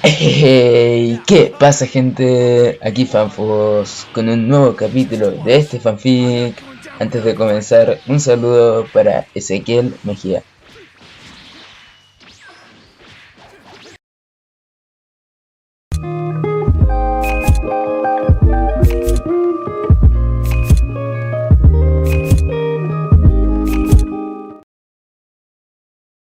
Hey, ¿qué pasa, gente? Aquí Fanfos con un nuevo capítulo de este fanfic. Antes de comenzar, un saludo para Ezequiel Mejía.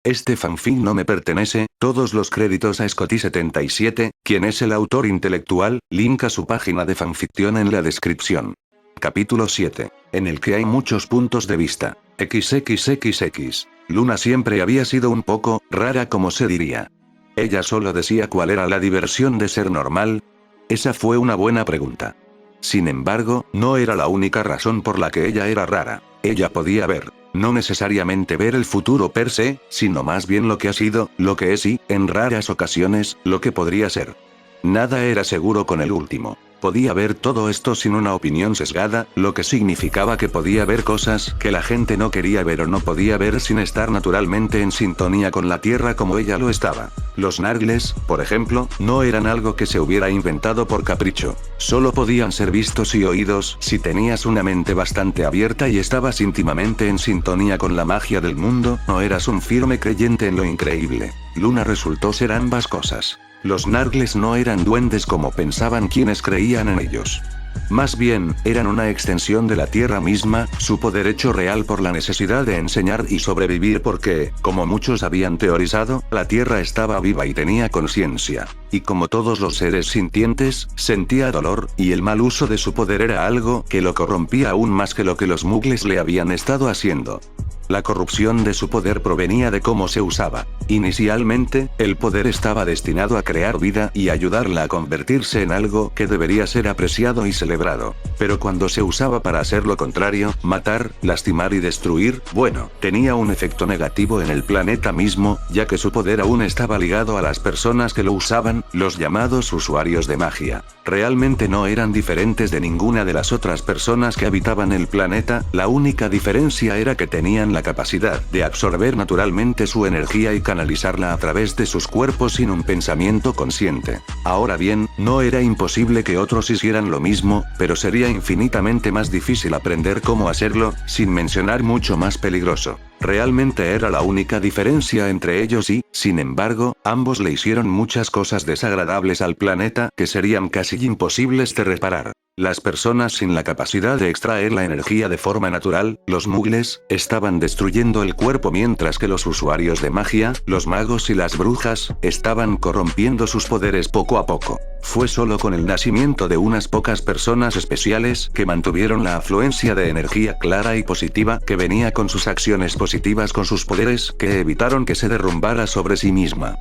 Este fanfic no me pertenece, todos los créditos a Scotty77, quien es el autor intelectual, link a su página de fanfiction en la descripción. Capítulo 7. En el que hay muchos puntos de vista. XXXX. Luna siempre había sido un poco rara, como se diría. Ella solo decía cuál era la diversión de ser normal. Esa fue una buena pregunta. Sin embargo, no era la única razón por la que ella era rara. Ella podía ver. No necesariamente ver el futuro per se, sino más bien lo que ha sido, lo que es y, en raras ocasiones, lo que podría ser. Nada era seguro con el último. Podía ver todo esto sin una opinión sesgada, lo que significaba que podía ver cosas que la gente no quería ver o no podía ver sin estar naturalmente en sintonía con la Tierra como ella lo estaba. Los nargles, por ejemplo, no eran algo que se hubiera inventado por capricho. Solo podían ser vistos y oídos si tenías una mente bastante abierta y estabas íntimamente en sintonía con la magia del mundo, o eras un firme creyente en lo increíble. Luna resultó ser ambas cosas. Los nargles no eran duendes como pensaban quienes creían en ellos. Más bien, eran una extensión de la Tierra misma, su poder hecho real por la necesidad de enseñar y sobrevivir porque, como muchos habían teorizado, la Tierra estaba viva y tenía conciencia. Y como todos los seres sintientes, sentía dolor, y el mal uso de su poder era algo que lo corrompía aún más que lo que los mugles le habían estado haciendo. La corrupción de su poder provenía de cómo se usaba. Inicialmente, el poder estaba destinado a crear vida y ayudarla a convertirse en algo que debería ser apreciado y celebrado. Pero cuando se usaba para hacer lo contrario, matar, lastimar y destruir, bueno, tenía un efecto negativo en el planeta mismo, ya que su poder aún estaba ligado a las personas que lo usaban, los llamados usuarios de magia. Realmente no eran diferentes de ninguna de las otras personas que habitaban el planeta, la única diferencia era que tenían la capacidad de absorber naturalmente su energía y canalizarla a través de sus cuerpos sin un pensamiento consciente. Ahora bien, no era imposible que otros hicieran lo mismo, pero sería infinitamente más difícil aprender cómo hacerlo, sin mencionar mucho más peligroso. Realmente era la única diferencia entre ellos y, sin embargo, ambos le hicieron muchas cosas desagradables al planeta que serían casi imposibles de reparar. Las personas sin la capacidad de extraer la energía de forma natural, los mugles, estaban destruyendo el cuerpo mientras que los usuarios de magia, los magos y las brujas, estaban corrompiendo sus poderes poco a poco. Fue solo con el nacimiento de unas pocas personas especiales que mantuvieron la afluencia de energía clara y positiva que venía con sus acciones positivas con sus poderes que evitaron que se derrumbara sobre sí misma.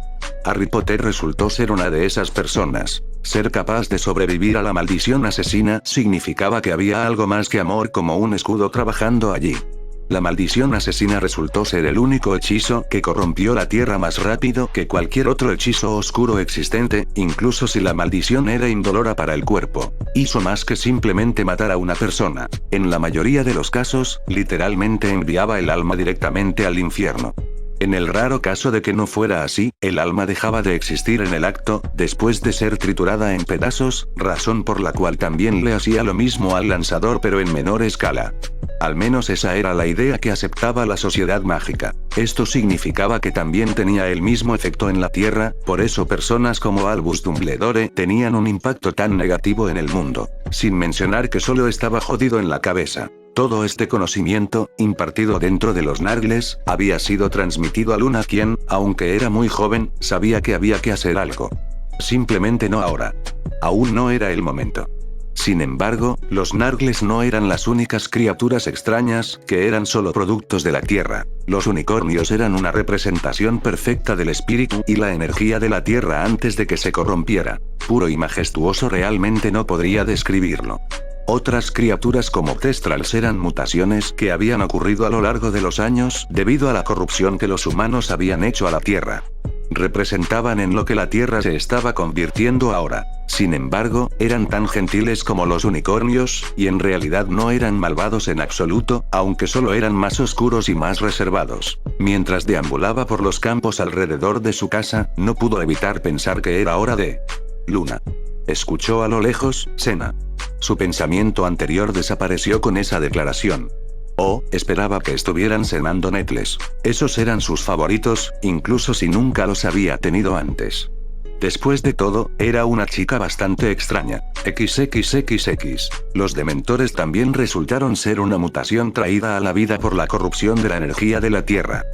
Harry Potter resultó ser una de esas personas. Ser capaz de sobrevivir a la maldición asesina significaba que había algo más que amor como un escudo trabajando allí. La maldición asesina resultó ser el único hechizo que corrompió la Tierra más rápido que cualquier otro hechizo oscuro existente, incluso si la maldición era indolora para el cuerpo. Hizo más que simplemente matar a una persona. En la mayoría de los casos, literalmente enviaba el alma directamente al infierno. En el raro caso de que no fuera así, el alma dejaba de existir en el acto, después de ser triturada en pedazos, razón por la cual también le hacía lo mismo al lanzador pero en menor escala. Al menos esa era la idea que aceptaba la sociedad mágica. Esto significaba que también tenía el mismo efecto en la Tierra, por eso personas como Albus Dumbledore tenían un impacto tan negativo en el mundo. Sin mencionar que solo estaba jodido en la cabeza. Todo este conocimiento, impartido dentro de los nargles, había sido transmitido a Luna quien, aunque era muy joven, sabía que había que hacer algo. Simplemente no ahora. Aún no era el momento. Sin embargo, los nargles no eran las únicas criaturas extrañas que eran solo productos de la Tierra. Los unicornios eran una representación perfecta del espíritu y la energía de la Tierra antes de que se corrompiera. Puro y majestuoso, realmente no podría describirlo. Otras criaturas como Thestrals eran mutaciones que habían ocurrido a lo largo de los años debido a la corrupción que los humanos habían hecho a la Tierra. representaban en lo que la Tierra se estaba convirtiendo ahora. Sin embargo, eran tan gentiles como los unicornios, y en realidad no eran malvados en absoluto, aunque solo eran más oscuros y más reservados. Mientras deambulaba por los campos alrededor de su casa, no pudo evitar pensar que era hora de... Luna. Escuchó a lo lejos, Sena. Su pensamiento anterior desapareció con esa declaración. Oh, esperaba que estuvieran cenando Nettles. Esos eran sus favoritos, incluso si nunca los había tenido antes. Después de todo, era una chica bastante extraña. XXXX. Los dementores también resultaron ser una mutación traída a la vida por la corrupción de la energía de la Tierra.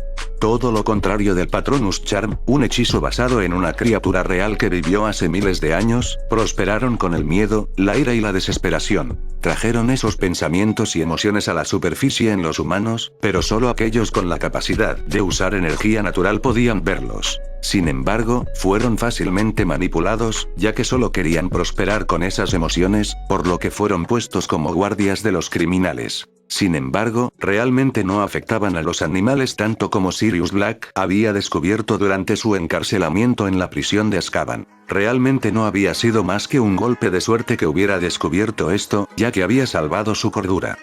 Todo lo contrario del Patronus Charm, un hechizo basado en una criatura real que vivió hace miles de años, prosperaron con el miedo, la ira y la desesperación. Trajeron esos pensamientos y emociones a la superficie en los humanos, pero solo aquellos con la capacidad de usar energía natural podían verlos. Sin embargo, fueron fácilmente manipulados, ya que solo querían prosperar con esas emociones, por lo que fueron puestos como guardias de los criminales. Sin embargo, realmente no afectaban a los animales tanto como Sirius Black había descubierto durante su encarcelamiento en la prisión de Azkaban. Realmente no había sido más que un golpe de suerte que hubiera descubierto esto, ya que había salvado su cordura.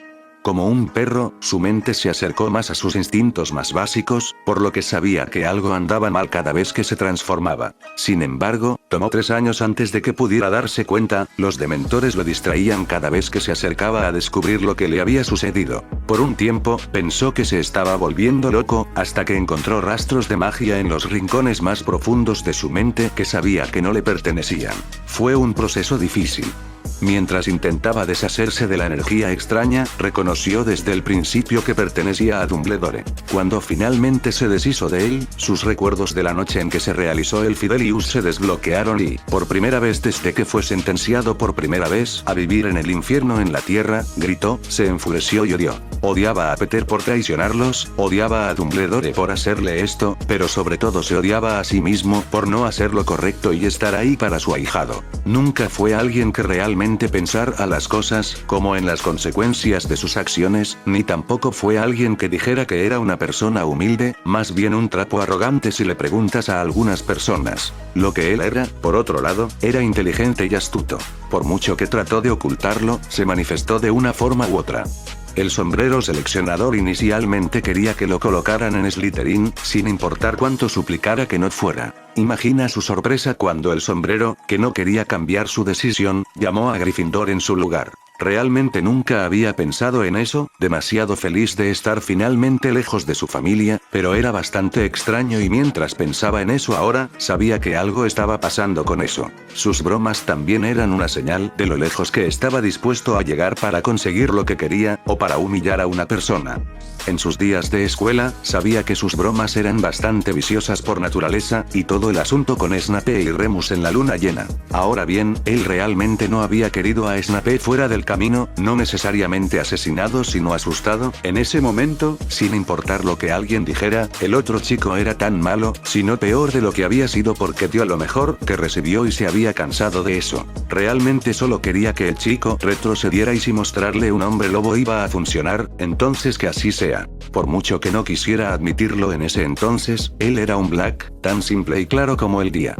Como un perro, su mente se acercó más a sus instintos más básicos, por lo que sabía que algo andaba mal cada vez que se transformaba. Sin embargo, tomó 3 años antes de que pudiera darse cuenta, los dementores lo distraían cada vez que se acercaba a descubrir lo que le había sucedido. Por un tiempo, pensó que se estaba volviendo loco, hasta que encontró rastros de magia en los rincones más profundos de su mente que sabía que no le pertenecían. Fue un proceso difícil. Mientras intentaba deshacerse de la energía extraña, reconoció desde el principio que pertenecía a Dumbledore. Cuando finalmente se deshizo de él, sus recuerdos de la noche en que se realizó el Fidelius se desbloquearon y, por primera vez desde que fue sentenciado por primera vez a vivir en el infierno en la tierra, gritó, se enfureció y odió. Odiaba a Peter por traicionarlos, odiaba a Dumbledore por hacerle esto, pero sobre todo se odiaba a sí mismo por no hacer lo correcto y estar ahí para su ahijado. Nunca fue alguien que realmente pensar a las cosas, como en las consecuencias de sus acciones, ni tampoco fue alguien que dijera que era una persona humilde, más bien un trapo arrogante si le preguntas a algunas personas. Lo que él era, por otro lado, era inteligente y astuto. Por mucho que trató de ocultarlo, se manifestó de una forma u otra. El sombrero seleccionador inicialmente quería que lo colocaran en Slytherin, sin importar cuánto suplicara que no fuera. Imagina su sorpresa cuando el sombrero, que no quería cambiar su decisión, llamó a Gryffindor en su lugar. Realmente nunca había pensado en eso, demasiado feliz de estar finalmente lejos de su familia, pero era bastante extraño y mientras pensaba en eso ahora, sabía que algo estaba pasando con eso. Sus bromas también eran una señal de lo lejos que estaba dispuesto a llegar para conseguir lo que quería, o para humillar a una persona. En sus días de escuela, sabía que sus bromas eran bastante viciosas por naturaleza, y todo el asunto con Snape y Remus en la luna llena. Ahora bien, él realmente no había querido a Snape fuera del camino, no necesariamente asesinado sino asustado. En ese momento, sin importar lo que alguien dijera, el otro chico era tan malo, sino peor de lo que había sido porque dio lo mejor que recibió y se había cansado de eso. Realmente solo quería que el chico retrocediera y si mostrarle un hombre lobo iba a funcionar, entonces que así sea. Por mucho que no quisiera admitirlo en ese entonces, él era un Black, tan simple y claro como el día.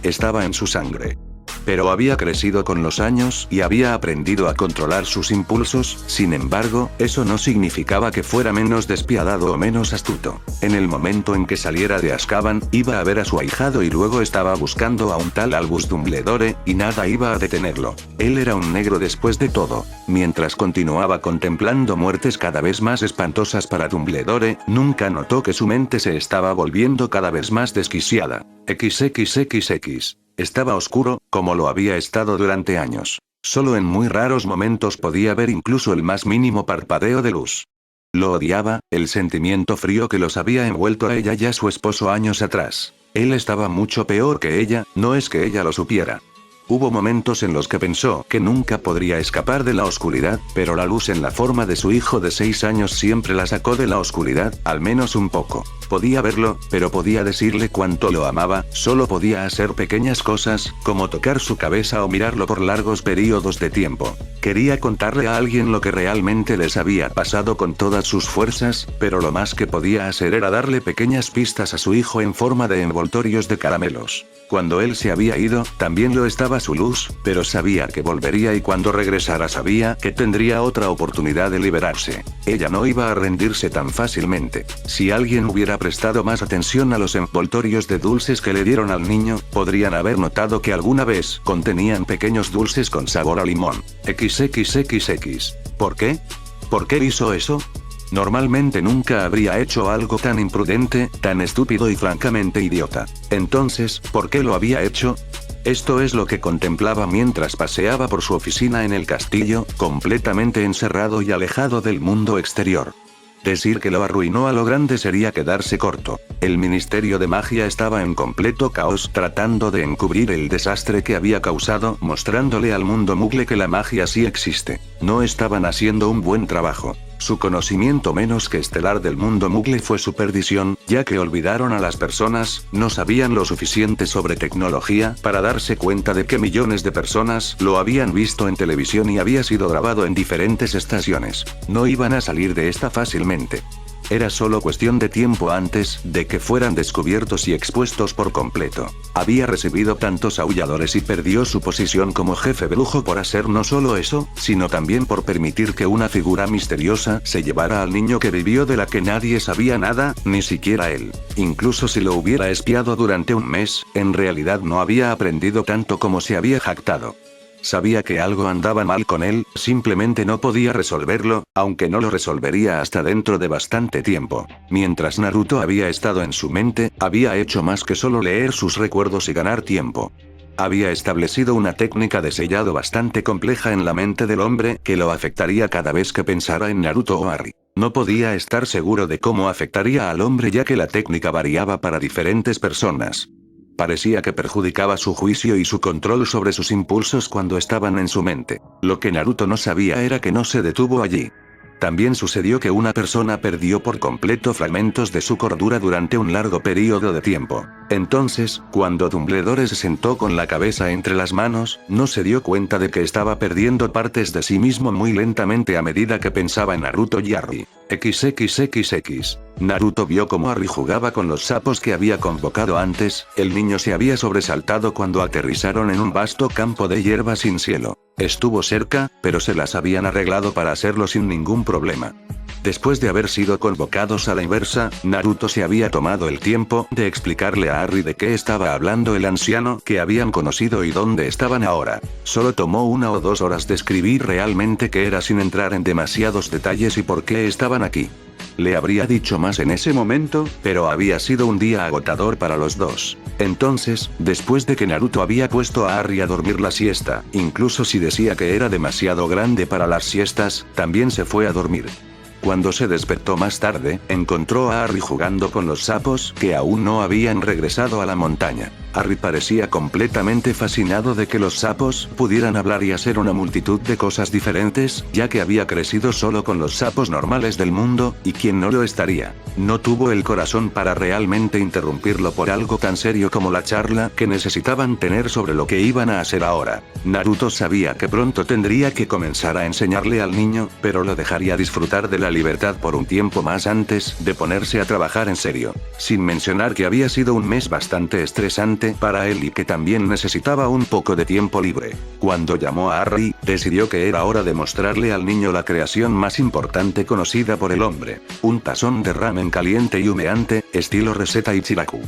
Estaba en su sangre. Pero había crecido con los años y había aprendido a controlar sus impulsos, sin embargo, eso no significaba que fuera menos despiadado o menos astuto. En el momento en que saliera de Azkaban, iba a ver a su ahijado y luego estaba buscando a un tal Albus Dumbledore, y nada iba a detenerlo. Él era un negro después de todo. Mientras continuaba contemplando muertes cada vez más espantosas para Dumbledore, nunca notó que su mente se estaba volviendo cada vez más desquiciada. XXXX. Estaba oscuro, como lo había estado durante años. Solo en muy raros momentos podía ver incluso el más mínimo parpadeo de luz. Lo odiaba, el sentimiento frío que los había envuelto a ella y a su esposo años atrás. Él estaba mucho peor que ella, no es que ella lo supiera. Hubo momentos en los que pensó que nunca podría escapar de la oscuridad, pero la luz en la forma de su hijo de 6 años siempre la sacó de la oscuridad, al menos un poco. podía verlo, pero podía decirle cuánto lo amaba, solo podía hacer pequeñas cosas, como tocar su cabeza o mirarlo por largos periodos de tiempo. Quería contarle a alguien lo que realmente les había pasado con todas sus fuerzas, pero lo más que podía hacer era darle pequeñas pistas a su hijo en forma de envoltorios de caramelos. Cuando él se había ido, también lo estaba su luz, pero sabía que volvería y cuando regresara sabía que tendría otra oportunidad de liberarse. Ella no iba a rendirse tan fácilmente. Si alguien hubiera prestado más atención a los envoltorios de dulces que le dieron al niño, podrían haber notado que alguna vez contenían pequeños dulces con sabor a limón. XXXX. ¿Por qué? ¿Por qué hizo eso? Normalmente nunca habría hecho algo tan imprudente, tan estúpido y francamente idiota. Entonces, ¿por qué lo había hecho? Esto es lo que contemplaba mientras paseaba por su oficina en el castillo, completamente encerrado y alejado del mundo exterior. Decir que lo arruinó a lo grande sería quedarse corto. El Ministerio de Magia estaba en completo caos tratando de encubrir el desastre que había causado, mostrándole al mundo Mugle que la magia sí existe. No estaban haciendo un buen trabajo. Su conocimiento menos que estelar del mundo Mugle fue su perdición, ya que olvidaron a las personas, no sabían lo suficiente sobre tecnología para darse cuenta de que millones de personas lo habían visto en televisión y había sido grabado en diferentes estaciones. No iban a salir de esta fácilmente. Era solo cuestión de tiempo antes de que fueran descubiertos y expuestos por completo. Había recibido tantos aulladores y perdió su posición como jefe brujo por hacer no solo eso, sino también por permitir que una figura misteriosa se llevara al niño que vivió de la que nadie sabía nada, ni siquiera él. Incluso si lo hubiera espiado durante un mes, en realidad no había aprendido tanto como se había jactado. Sabía que algo andaba mal con él, simplemente no podía resolverlo, aunque no lo resolvería hasta dentro de bastante tiempo. Mientras Naruto había estado en su mente, había hecho más que solo leer sus recuerdos y ganar tiempo. Había establecido una técnica de sellado bastante compleja en la mente del hombre que lo afectaría cada vez que pensara en Naruto o Harry. No podía estar seguro de cómo afectaría al hombre ya que la técnica variaba para diferentes personas. Parecía que perjudicaba su juicio y su control sobre sus impulsos cuando estaban en su mente. Lo que Naruto no sabía era que no se detuvo allí. También sucedió que una persona perdió por completo fragmentos de su cordura durante un largo periodo de tiempo. Entonces, cuando Dumbledore se sentó con la cabeza entre las manos, no se dio cuenta de que estaba perdiendo partes de sí mismo muy lentamente a medida que pensaba en Naruto y Harry. XXXX. Naruto vio cómo Harry jugaba con los sapos que había convocado antes, el niño se había sobresaltado cuando aterrizaron en un vasto campo de hierba sin cielo. Estuvo cerca, pero se las habían arreglado para hacerlo sin ningún problema. Después de haber sido convocados a la inversa, Naruto se había tomado el tiempo de explicarle a Harry de qué estaba hablando el anciano que habían conocido y dónde estaban ahora. Solo tomó 1 o 2 horas describir realmente qué era sin entrar en demasiados detalles y por qué estaban aquí. Le habría dicho más en ese momento, pero había sido un día agotador para los dos. Entonces, después de que Naruto había puesto a Harry a dormir la siesta, incluso si decía que era demasiado grande para las siestas, también se fue a dormir. Cuando se despertó más tarde, encontró a Harry jugando con los sapos que aún no habían regresado a la montaña. Harry parecía completamente fascinado de que los sapos pudieran hablar y hacer una multitud de cosas diferentes, ya que había crecido solo con los sapos normales del mundo, y quien no lo estaría. No tuvo el corazón para realmente interrumpirlo por algo tan serio como la charla que necesitaban tener sobre lo que iban a hacer ahora. Naruto sabía que pronto tendría que comenzar a enseñarle al niño, pero lo dejaría disfrutar de la libertad por un tiempo más antes de ponerse a trabajar en serio. Sin mencionar que había sido un mes bastante estresante para él y que también necesitaba un poco de tiempo libre. Cuando llamó a Harry, decidió que era hora de mostrarle al niño la creación más importante conocida por el hombre. Un tazón de ramen caliente y humeante, estilo receta Ichiraku.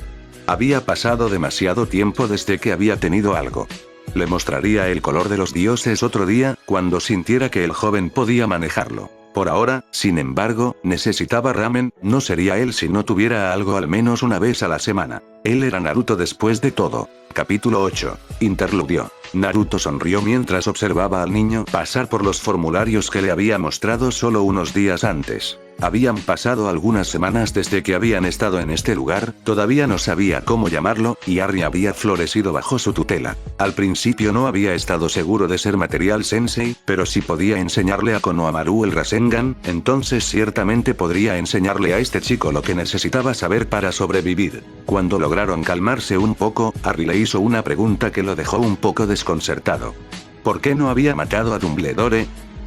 Había pasado demasiado tiempo desde que había tenido algo. Le mostraría el color de los dioses otro día, cuando sintiera que el joven podía manejarlo. Por ahora, sin embargo, necesitaba ramen, no sería él si no tuviera algo al menos una vez a la semana. Él era Naruto después de todo. Capítulo 8. Interludio. Naruto sonrió mientras observaba al niño pasar por los formularios que le había mostrado solo unos días antes. Habían pasado algunas semanas desde que habían estado en este lugar, todavía no sabía cómo llamarlo, y Arri había florecido bajo su tutela. Al principio no había estado seguro de ser Material Sensei, pero si podía enseñarle a Konohamaru el Rasengan, entonces ciertamente podría enseñarle a este chico lo que necesitaba saber para sobrevivir. Cuando lograron calmarse un poco, Arri le hizo una pregunta que lo dejó un poco desconcertado. ¿Por qué no había matado a Dumbledore?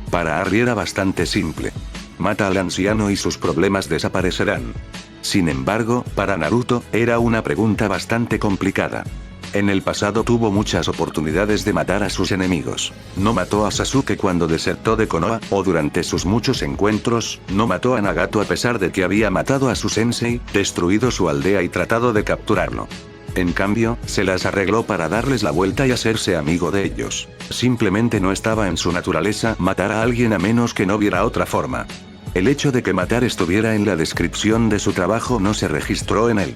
Para Arri era bastante simple. Mata al anciano y sus problemas desaparecerán. Sin embargo, para Naruto, era una pregunta bastante complicada. En el pasado tuvo muchas oportunidades de matar a sus enemigos. No mató a Sasuke cuando desertó de Konoha, o durante sus muchos encuentros, no mató a Nagato a pesar de que había matado a su sensei, destruido su aldea y tratado de capturarlo. En cambio, se las arregló para darles la vuelta y hacerse amigo de ellos. Simplemente no estaba en su naturaleza matar a alguien a menos que no viera otra forma. El hecho de que matar estuviera en la descripción de su trabajo no se registró en él.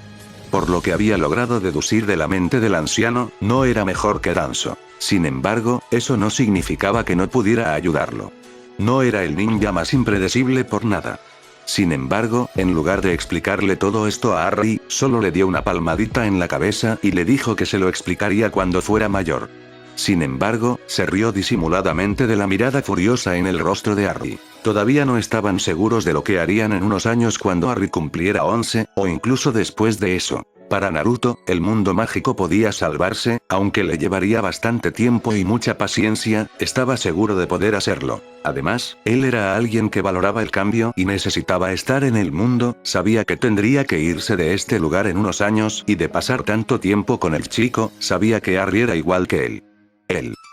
Por lo que había logrado deducir de la mente del anciano, no era mejor que Danzo. Sin embargo, eso no significaba que no pudiera ayudarlo. No era el ninja más impredecible por nada. Sin embargo, en lugar de explicarle todo esto a Arri, solo le dio una palmadita en la cabeza y le dijo que se lo explicaría cuando fuera mayor. Sin embargo, se rió disimuladamente de la mirada furiosa en el rostro de Arri. Todavía no estaban seguros de lo que harían en unos años cuando Arri cumpliera 11, o incluso después de eso. Para Naruto, el mundo mágico podía salvarse, aunque le llevaría bastante tiempo y mucha paciencia, estaba seguro de poder hacerlo. Además, él era alguien que valoraba el cambio y necesitaba estar en el mundo, sabía que tendría que irse de este lugar en unos años y de pasar tanto tiempo con el chico, sabía que Arri era igual que él.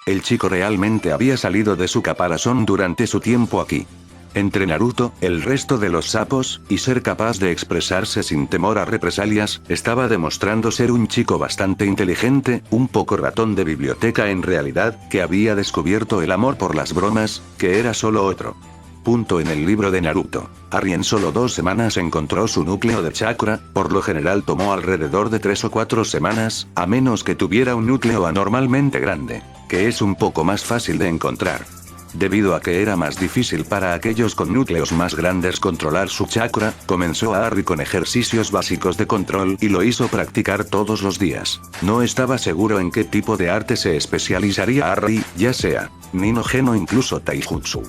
El chico realmente había salido de su caparazón durante su tiempo aquí. Entre Naruto, el resto de los sapos, y ser capaz de expresarse sin temor a represalias, estaba demostrando ser un chico bastante inteligente, un poco ratón de biblioteca en realidad, que había descubierto el amor por las bromas, que era solo otro punto en el libro de Naruto. Arri en solo 2 semanas encontró su núcleo de chakra, por lo general tomó alrededor de 3 o 4 semanas, a menos que tuviera un núcleo anormalmente grande, que es un poco más fácil de encontrar. Debido a que era más difícil para aquellos con núcleos más grandes controlar su chakra, comenzó a Arri con ejercicios básicos de control y lo hizo practicar todos los días. No estaba seguro en qué tipo de arte se especializaría Arri, ya sea Ninogen o incluso Taijutsu.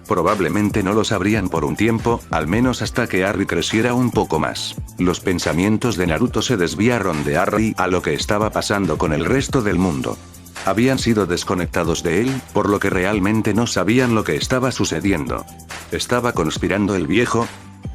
Probablemente no lo sabrían por un tiempo, al menos hasta que Arri creciera un poco más. Los pensamientos de Naruto se desviaron de Arri a lo que estaba pasando con el resto del mundo. Habían sido desconectados de él, por lo que realmente no sabían lo que estaba sucediendo. ¿Estaba conspirando el viejo?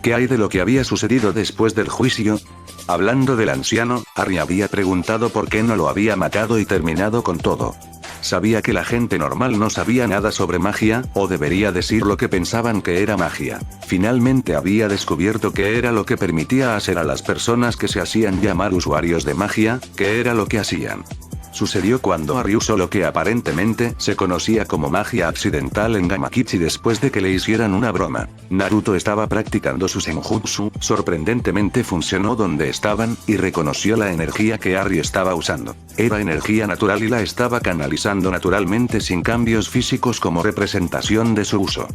¿Qué hay de lo que había sucedido después del juicio? Hablando del anciano, Arri había preguntado por qué no lo había matado y terminado con todo. Sabía que la gente normal no sabía nada sobre magia, o debería decir lo que pensaban que era magia. Finalmente había descubierto qué era lo que permitía hacer a las personas que se hacían llamar usuarios de magia, qué era lo que hacían. Sucedió cuando Arri usó lo que aparentemente se conocía como magia accidental en Gamakichi después de que le hicieran una broma. Naruto estaba practicando su senjutsu, sorprendentemente funcionó donde estaban, y reconoció la energía que Arri estaba usando. Era energía natural y la estaba canalizando naturalmente sin cambios físicos como representación de su uso.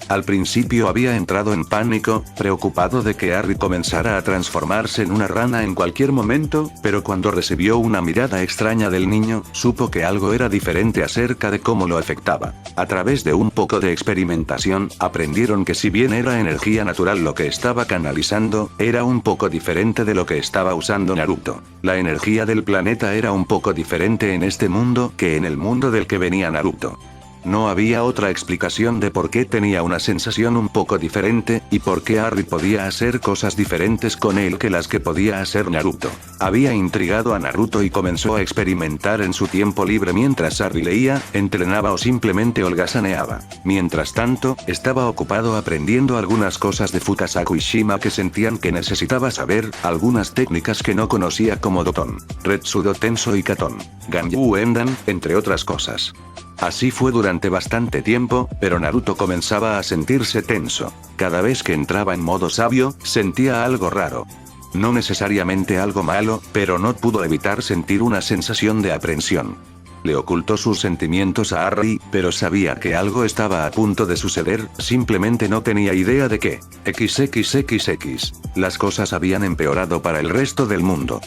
Al principio había entrado en pánico, preocupado de que Arri comenzara a transformarse en una rana en cualquier momento, pero cuando recibió una mirada extraña del niño, supo que algo era diferente acerca de cómo lo afectaba. A través de un poco de experimentación, aprendieron que si bien era energía natural lo que estaba canalizando, era un poco diferente de lo que estaba usando Naruto. La energía del planeta era un poco diferente en este mundo que en el mundo del que venía Naruto. No había otra explicación de por qué tenía una sensación un poco diferente, y por qué Arri podía hacer cosas diferentes con él que las que podía hacer Naruto. Había intrigado a Naruto y comenzó a experimentar en su tiempo libre mientras Arri leía, entrenaba o simplemente holgazaneaba. Mientras tanto, estaba ocupado aprendiendo algunas cosas de Fukasaku y Shima que sentían que necesitaba saber, algunas técnicas que no conocía como Doton, Retsudo Tenso y Katon, Ganyu Endan, entre otras cosas. Así fue durante bastante tiempo, pero Naruto comenzaba a sentirse tenso. Cada vez que entraba en modo sabio, sentía algo raro. No necesariamente algo malo, pero no pudo evitar sentir una sensación de aprensión. le ocultó sus sentimientos a Harry, pero sabía que algo estaba a punto de suceder, simplemente no tenía idea de qué. XXXX. Las cosas habían empeorado para el resto del mundo.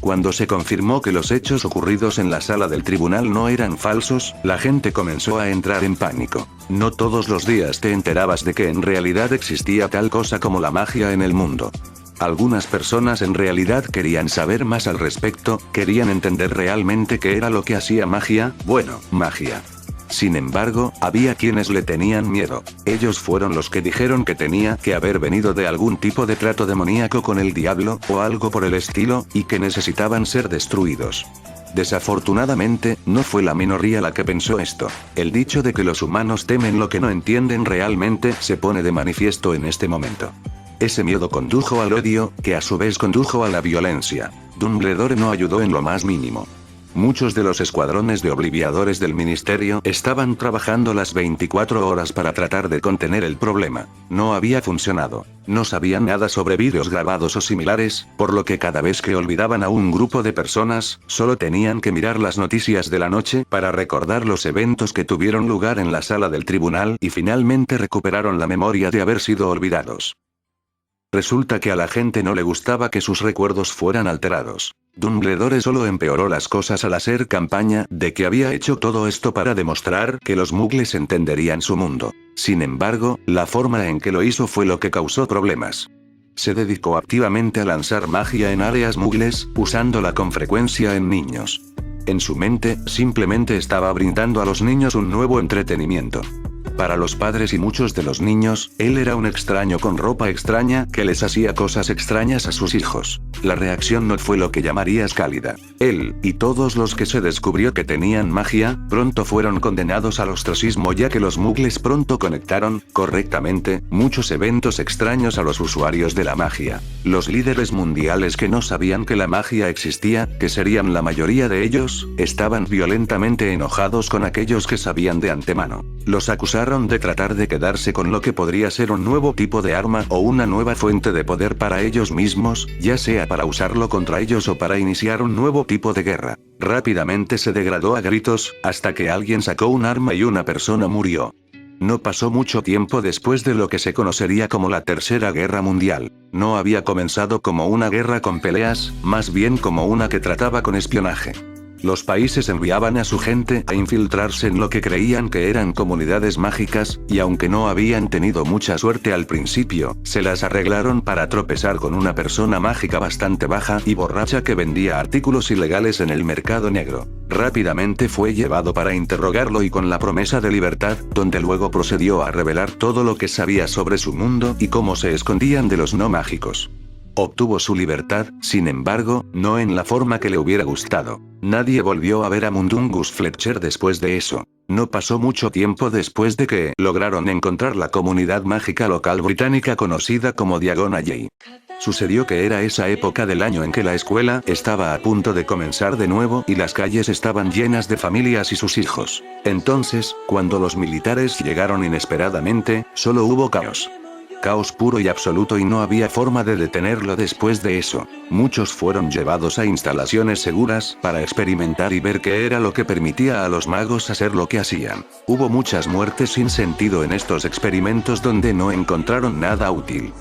Cuando se confirmó que los hechos ocurridos en la sala del tribunal no eran falsos, la gente comenzó a entrar en pánico. No todos los días te enterabas de que en realidad existía tal cosa como la magia en el mundo. Algunas personas en realidad querían saber más al respecto, querían entender realmente qué era lo que hacía magia, magia. Sin embargo, había quienes le tenían miedo. Ellos fueron los que dijeron que tenía que haber venido de algún tipo de trato demoníaco con el diablo, o algo por el estilo, y que necesitaban ser destruidos. Desafortunadamente, no fue la minoría la que pensó esto. El dicho de que los humanos temen lo que no entienden realmente se pone de manifiesto en este momento. Ese miedo condujo al odio, que a su vez condujo a la violencia. Dumbledore no ayudó en lo más mínimo. Muchos de los escuadrones de obliviadores del ministerio estaban trabajando las 24 horas para tratar de contener el problema. No había funcionado. No sabían nada sobre vídeos grabados o similares, por lo que cada vez que olvidaban a un grupo de personas, solo tenían que mirar las noticias de la noche para recordar los eventos que tuvieron lugar en la sala del tribunal y finalmente recuperaron la memoria de haber sido olvidados. Resulta que a la gente no le gustaba que sus recuerdos fueran alterados. Dumbledore solo empeoró las cosas al hacer campaña de que había hecho todo esto para demostrar que los muggles entenderían su mundo. Sin embargo, la forma en que lo hizo fue lo que causó problemas. Se dedicó activamente a lanzar magia en áreas muggles, usándola con frecuencia en niños. En su mente, simplemente estaba brindando a los niños un nuevo entretenimiento. Para los padres y muchos de los niños, él era un extraño con ropa extraña que les hacía cosas extrañas a sus hijos. La reacción no fue lo que llamarías cálida. Él, y todos los que se descubrió que tenían magia, pronto fueron condenados al ostracismo ya que los muggles pronto conectaron, correctamente, muchos eventos extraños a los usuarios de la magia. Los líderes mundiales que no sabían que la magia existía, que serían la mayoría de ellos, estaban violentamente enojados con aquellos que sabían de antemano. Los acusaron de tratar de quedarse con lo que podría ser un nuevo tipo de arma o una nueva fuente de poder para ellos mismos, ya sea para usarlo contra ellos o para iniciar un nuevo tipo de guerra. Rápidamente se degradó a gritos, hasta que alguien sacó un arma y una persona murió. No pasó mucho tiempo después de lo que se conocería como la Tercera Guerra Mundial. No había comenzado como una guerra con peleas, más bien como una que trataba con espionaje. Los países enviaban a su gente a infiltrarse en lo que creían que eran comunidades mágicas, y aunque no habían tenido mucha suerte al principio, se las arreglaron para tropezar con una persona mágica bastante baja y borracha que vendía artículos ilegales en el mercado negro. Rápidamente fue llevado para interrogarlo y con la promesa de libertad, donde luego procedió a revelar todo lo que sabía sobre su mundo y cómo se escondían de los no mágicos. Obtuvo su libertad, sin embargo, no en la forma que le hubiera gustado. Nadie volvió a ver a Mundungus Fletcher después de eso. No pasó mucho tiempo después de que lograron encontrar la comunidad mágica local británica conocida como Diagon Alley. Sucedió que era esa época del año en que la escuela estaba a punto de comenzar de nuevo y las calles estaban llenas de familias y sus hijos. Entonces, cuando los militares llegaron inesperadamente, solo hubo caos. Caos puro y absoluto y no había forma de detenerlo después de eso. Muchos fueron llevados a instalaciones seguras para experimentar y ver qué era lo que permitía a los magos hacer lo que hacían. Hubo muchas muertes sin sentido en estos experimentos donde no encontraron nada útil.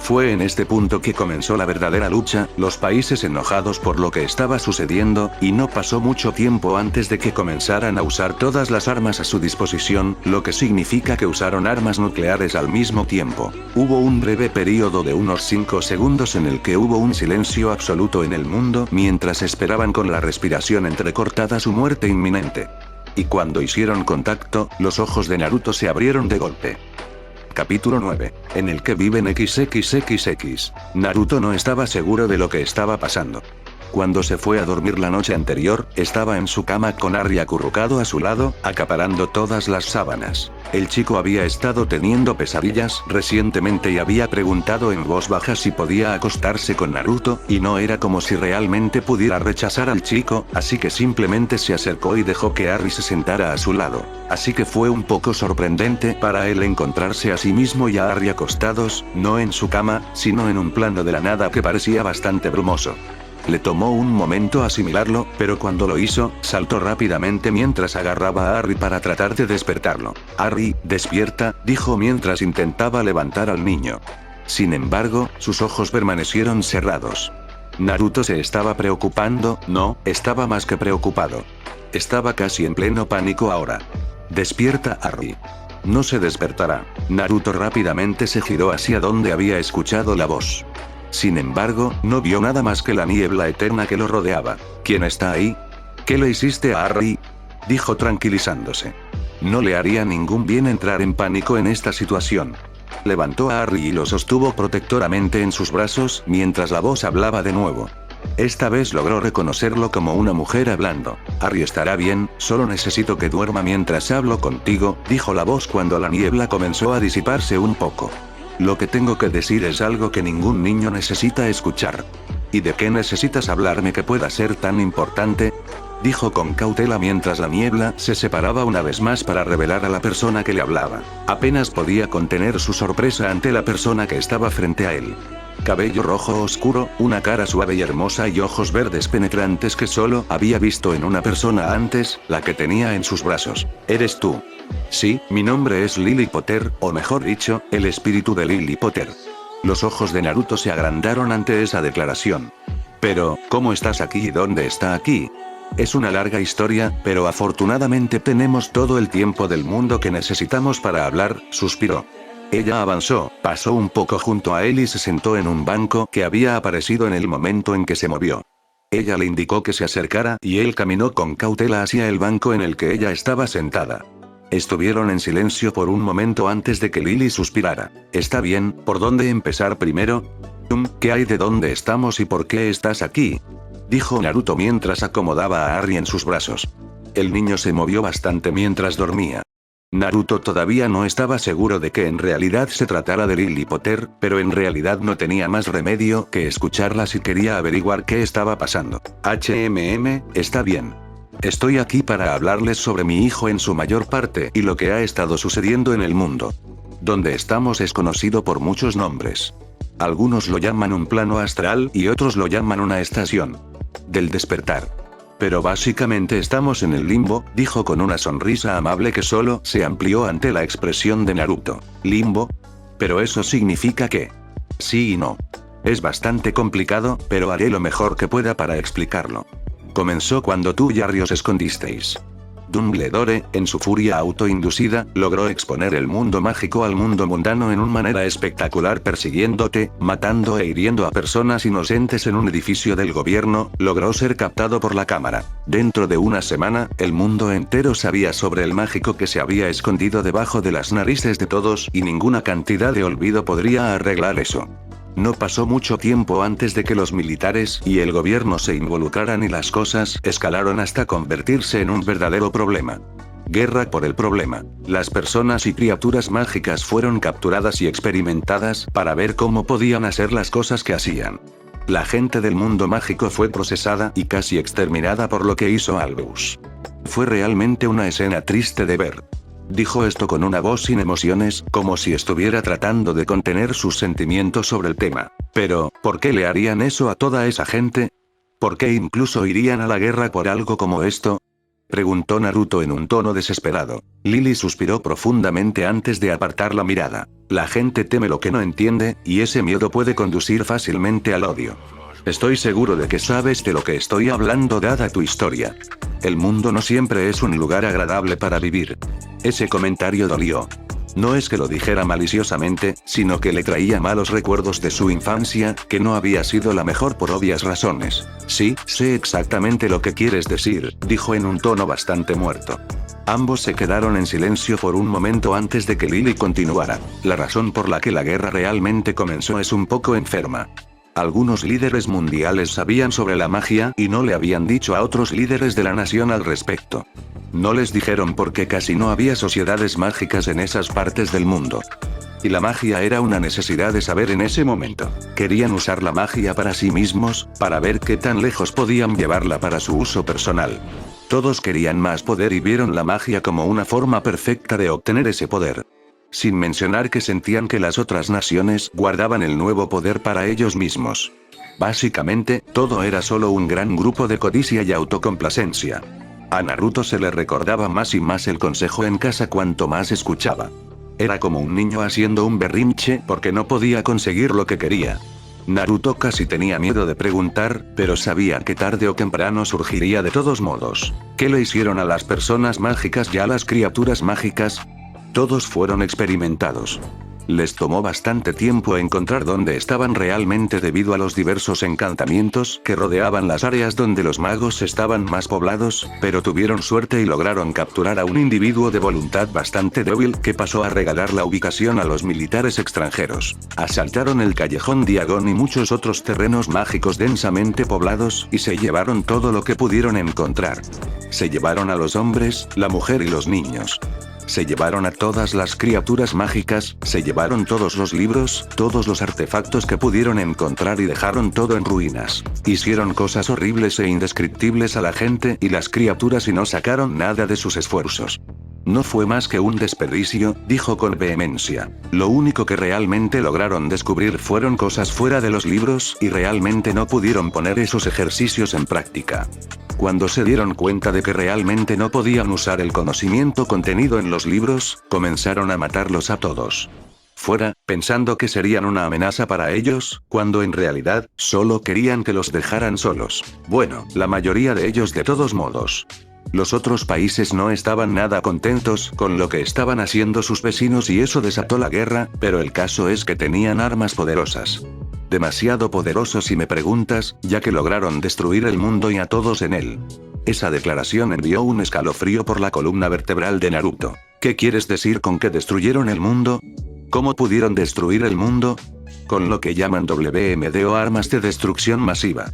Fue en este punto que comenzó la verdadera lucha, los países enojados por lo que estaba sucediendo, y no pasó mucho tiempo antes de que comenzaran a usar todas las armas a su disposición, lo que significa que usaron armas nucleares al mismo tiempo. Hubo un breve periodo de unos 5 segundos en el que hubo un silencio absoluto en el mundo mientras esperaban con la respiración entrecortada su muerte inminente. Y cuando hicieron contacto, los ojos de Naruto se abrieron de golpe. Capítulo 9. En el que viven XXXX. Naruto no estaba seguro de lo que estaba pasando. Cuando se fue a dormir la noche anterior, estaba en su cama con Harry acurrucado a su lado, acaparando todas las sábanas. El chico había estado teniendo pesadillas recientemente y había preguntado en voz baja si podía acostarse con Naruto, y no era como si realmente pudiera rechazar al chico, así que simplemente se acercó y dejó que Harry se sentara a su lado. Así que fue un poco sorprendente para él encontrarse a sí mismo y a Harry acostados, no en su cama, sino en un plano de la nada que parecía bastante brumoso. Le tomó un momento asimilarlo, pero cuando lo hizo, saltó rápidamente mientras agarraba a Harry para tratar de despertarlo. Harry, despierta, dijo mientras intentaba levantar al niño. Sin embargo, sus ojos permanecieron cerrados. Naruto se estaba preocupando, no, estaba más que preocupado. Estaba casi en pleno pánico ahora. Despierta, Harry. No se despertará. Naruto rápidamente se giró hacia donde había escuchado la voz. Sin embargo, no vio nada más que la niebla eterna que lo rodeaba. ¿Quién está ahí? ¿Qué le hiciste a Harry?, dijo tranquilizándose. No le haría ningún bien entrar en pánico en esta situación. Levantó a Harry y lo sostuvo protectoramente en sus brazos mientras la voz hablaba de nuevo. Esta vez logró reconocerlo como una mujer hablando. Harry estará bien, solo necesito que duerma mientras hablo contigo, dijo la voz cuando la niebla comenzó a disiparse un poco. Lo que tengo que decir es algo que ningún niño necesita escuchar. ¿Y de qué necesitas hablarme que pueda ser tan importante?, dijo con cautela mientras la niebla se separaba una vez más para revelar a la persona que le hablaba. Apenas podía contener su sorpresa ante la persona que estaba frente a él. Cabello rojo oscuro, una cara suave y hermosa y ojos verdes penetrantes que solo había visto en una persona antes, la que tenía en sus brazos. ¿Eres tú? Sí, mi nombre es Lily Potter, o mejor dicho, el espíritu de Lily Potter. Los ojos de Naruto se agrandaron ante esa declaración. Pero, ¿cómo estás aquí y dónde está aquí? Es una larga historia, pero afortunadamente tenemos todo el tiempo del mundo que necesitamos para hablar, suspiró. Ella avanzó, pasó un poco junto a él y se sentó en un banco que había aparecido en el momento en que se movió. Ella le indicó que se acercara y él caminó con cautela hacia el banco en el que ella estaba sentada. Estuvieron en silencio por un momento antes de que Lily suspirara. ¿Está bien? ¿Por dónde empezar primero? ¿Qué hay de dónde estamos y por qué estás aquí?, dijo Naruto mientras acomodaba a Harry en sus brazos. El niño se movió bastante mientras dormía. Naruto todavía no estaba seguro de que en realidad se tratara de Lily Potter, pero en realidad no tenía más remedio que escucharla si quería averiguar qué estaba pasando. Está bien. Estoy aquí para hablarles sobre mi hijo en su mayor parte y lo que ha estado sucediendo en el mundo. Donde estamos es conocido por muchos nombres. Algunos lo llaman un plano astral y otros lo llaman una estación del despertar. Pero básicamente estamos en el limbo, dijo con una sonrisa amable que solo se amplió ante la expresión de Naruto. ¿Limbo? ¿Pero eso significa qué? Sí y no. Es bastante complicado, pero haré lo mejor que pueda para explicarlo. Comenzó cuando tú y Harry os escondisteis. Dumbledore, en su furia autoinducida, logró exponer el mundo mágico al mundo mundano en una manera espectacular persiguiéndote, matando e hiriendo a personas inocentes en un edificio del gobierno, logró ser captado por la cámara. Dentro de una semana, el mundo entero sabía sobre el mágico que se había escondido debajo de las narices de todos y ninguna cantidad de olvido podría arreglar eso. No pasó mucho tiempo antes de que los militares y el gobierno se involucraran y las cosas escalaron hasta convertirse en un verdadero problema. Guerra por el problema. Las personas y criaturas mágicas fueron capturadas y experimentadas para ver cómo podían hacer las cosas que hacían. La gente del mundo mágico fue procesada y casi exterminada por lo que hizo Albus. Fue realmente una escena triste de ver. Dijo esto con una voz sin emociones, como si estuviera tratando de contener sus sentimientos sobre el tema. Pero, ¿por qué le harían eso a toda esa gente? ¿Por qué incluso irían a la guerra por algo como esto?, preguntó Naruto en un tono desesperado. Lily suspiró profundamente antes de apartar la mirada. La gente teme lo que no entiende, y ese miedo puede conducir fácilmente al odio. Estoy seguro de que sabes de lo que estoy hablando dada tu historia. El mundo no siempre es un lugar agradable para vivir. Ese comentario dolió. No es que lo dijera maliciosamente, sino que le traía malos recuerdos de su infancia, que no había sido la mejor por obvias razones. Sí, sé exactamente lo que quieres decir, dijo en un tono bastante muerto. Ambos se quedaron en silencio por un momento antes de que Lily continuara. La razón por la que la guerra realmente comenzó es un poco enferma. Algunos líderes mundiales sabían sobre la magia y no le habían dicho a otros líderes de la nación al respecto. No les dijeron porque casi no había sociedades mágicas en esas partes del mundo. Y la magia era una necesidad de saber en ese momento. Querían usar la magia para sí mismos, para ver qué tan lejos podían llevarla para su uso personal. Todos querían más poder y vieron la magia como una forma perfecta de obtener ese poder. Sin mencionar que sentían que las otras naciones guardaban el nuevo poder para ellos mismos. Básicamente, todo era solo un gran grupo de codicia y autocomplacencia. A Naruto se le recordaba más y más el consejo en casa cuanto más escuchaba. Era como un niño haciendo un berrinche porque no podía conseguir lo que quería. Naruto casi tenía miedo de preguntar, pero sabía que tarde o temprano surgiría de todos modos. ¿Qué le hicieron a las personas mágicas y a las criaturas mágicas? Todos fueron experimentados. Les tomó bastante tiempo encontrar dónde estaban realmente debido a los diversos encantamientos que rodeaban las áreas donde los magos estaban más poblados, pero tuvieron suerte y lograron capturar a un individuo de voluntad bastante débil que pasó a regalar la ubicación a los militares extranjeros. Asaltaron el callejón Diagon y muchos otros terrenos mágicos densamente poblados y se llevaron todo lo que pudieron encontrar. Se llevaron a los hombres, la mujer y los niños. Se llevaron a todas las criaturas mágicas, se llevaron todos los libros, todos los artefactos que pudieron encontrar y dejaron todo en ruinas. Hicieron cosas horribles e indescriptibles a la gente y las criaturas y no sacaron nada de sus esfuerzos. No fue más que un desperdicio, dijo con vehemencia. Lo único que realmente lograron descubrir fueron cosas fuera de los libros y realmente no pudieron poner esos ejercicios en práctica. Cuando se dieron cuenta de que realmente no podían usar el conocimiento contenido en los libros, comenzaron a matarlos a todos. Fuera, pensando que serían una amenaza para ellos, cuando en realidad, solo querían que los dejaran solos. Bueno, la mayoría de ellos de todos modos. Los otros países no estaban nada contentos con lo que estaban haciendo sus vecinos y eso desató la guerra, pero el caso es que tenían armas poderosas. Demasiado poderosos si me preguntas, ya que lograron destruir el mundo y a todos en él. Esa declaración envió un escalofrío por la columna vertebral de Naruto. ¿Qué quieres decir con que destruyeron el mundo? ¿Cómo pudieron destruir el mundo? Con lo que llaman WMD o armas de destrucción masiva.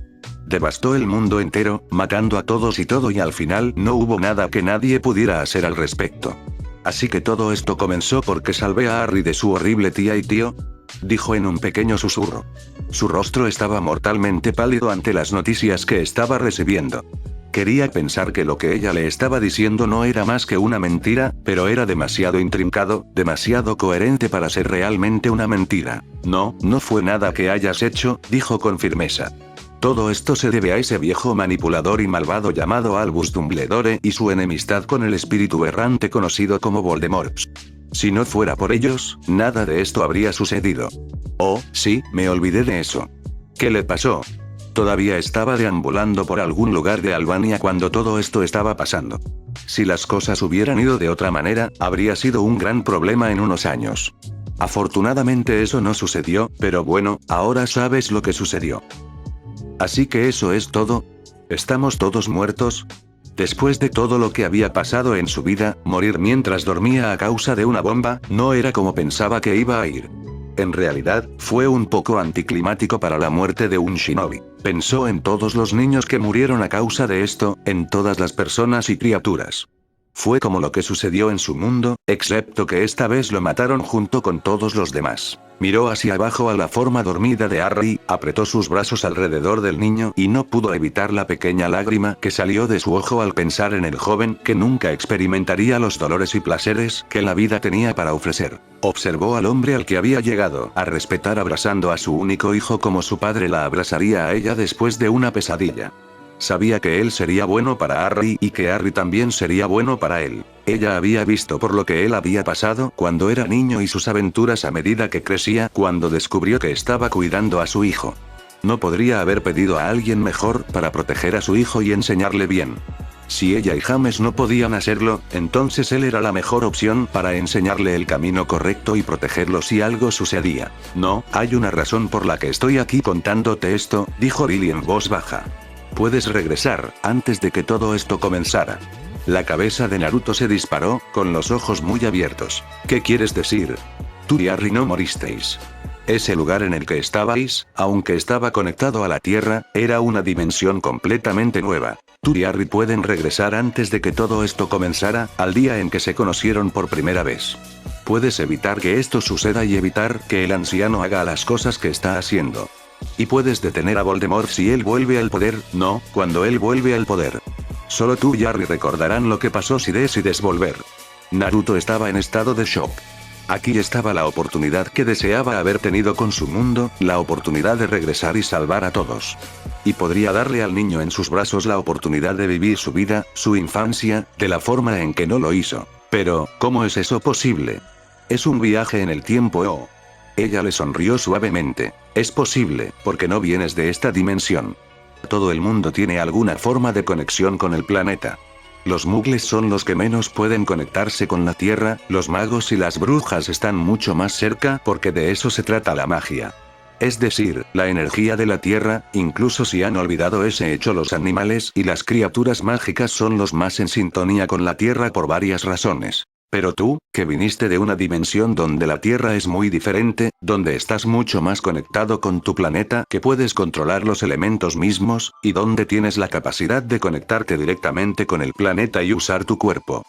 Devastó el mundo entero, matando a todos y todo y al final no hubo nada que nadie pudiera hacer al respecto. Así que todo esto comenzó porque salvé a Harry de su horrible tía y tío, dijo en un pequeño susurro. Su rostro estaba mortalmente pálido ante las noticias que estaba recibiendo. Quería pensar que lo que ella le estaba diciendo no era más que una mentira, pero era demasiado intrincado, demasiado coherente para ser realmente una mentira. No, no fue nada que hayas hecho, dijo con firmeza. Todo esto se debe a ese viejo manipulador y malvado llamado Albus Dumbledore y su enemistad con el espíritu errante conocido como Voldemort. Si no fuera por ellos, nada de esto habría sucedido. Oh, sí, me olvidé de eso. ¿Qué le pasó? Todavía estaba deambulando por algún lugar de Albania cuando todo esto estaba pasando. Si las cosas hubieran ido de otra manera, habría sido un gran problema en unos años. Afortunadamente eso no sucedió, pero bueno, ahora sabes lo que sucedió. Así que eso es todo. ¿Estamos todos muertos? Después de todo lo que había pasado en su vida, morir mientras dormía a causa de una bomba, no era como pensaba que iba a ir. En realidad, fue un poco anticlimático para la muerte de un shinobi. Pensó en todos los niños que murieron a causa de esto, en todas las personas y criaturas. Fue como lo que sucedió en su mundo, excepto que esta vez lo mataron junto con todos los demás. Miró hacia abajo a la forma dormida de Harry, apretó sus brazos alrededor del niño y no pudo evitar la pequeña lágrima que salió de su ojo al pensar en el joven que nunca experimentaría los dolores y placeres que la vida tenía para ofrecer. Observó al hombre al que había llegado a respetar abrazando a su único hijo como su padre la abrazaría a ella después de una pesadilla. Sabía que él sería bueno para Harry y que Harry también sería bueno para él. Ella había visto por lo que él había pasado cuando era niño y sus aventuras a medida que crecía cuando descubrió que estaba cuidando a su hijo. No podría haber pedido a alguien mejor para proteger a su hijo y enseñarle bien. Si ella y James no podían hacerlo, entonces él era la mejor opción para enseñarle el camino correcto y protegerlo si algo sucedía. No, hay una razón por la que estoy aquí contándote esto, dijo Lily en voz baja. Puedes regresar, antes de que todo esto comenzara. La cabeza de Naruto se disparó, con los ojos muy abiertos. ¿Qué quieres decir? Tú y Harry no moristeis. Ese lugar en el que estabais, aunque estaba conectado a la Tierra, era una dimensión completamente nueva. Tú y Harry pueden regresar antes de que todo esto comenzara, al día en que se conocieron por primera vez. Puedes evitar que esto suceda y evitar que el anciano haga las cosas que está haciendo. Y puedes detener a Voldemort si él vuelve al poder, no, cuando él vuelve al poder. Solo tú y Harry recordarán lo que pasó si decides volver. Naruto estaba en estado de shock. Aquí estaba la oportunidad que deseaba haber tenido con su mundo, la oportunidad de regresar y salvar a todos. Y podría darle al niño en sus brazos la oportunidad de vivir su vida, su infancia, de la forma en que no lo hizo. Pero, ¿cómo es eso posible? Es un viaje en el tiempo. Oh. Ella le sonrió suavemente. Es posible, porque no vienes de esta dimensión. Todo el mundo tiene alguna forma de conexión con el planeta. Los mugles son los que menos pueden conectarse con la Tierra, los magos y las brujas están mucho más cerca porque de eso se trata la magia. Es decir, la energía de la Tierra, incluso si han olvidado ese hecho los animales y las criaturas mágicas son los más en sintonía con la Tierra por varias razones. Pero tú, que viniste de una dimensión donde la Tierra es muy diferente, donde estás mucho más conectado con tu planeta, que puedes controlar los elementos mismos, y donde tienes la capacidad de conectarte directamente con el planeta y usar tu cuerpo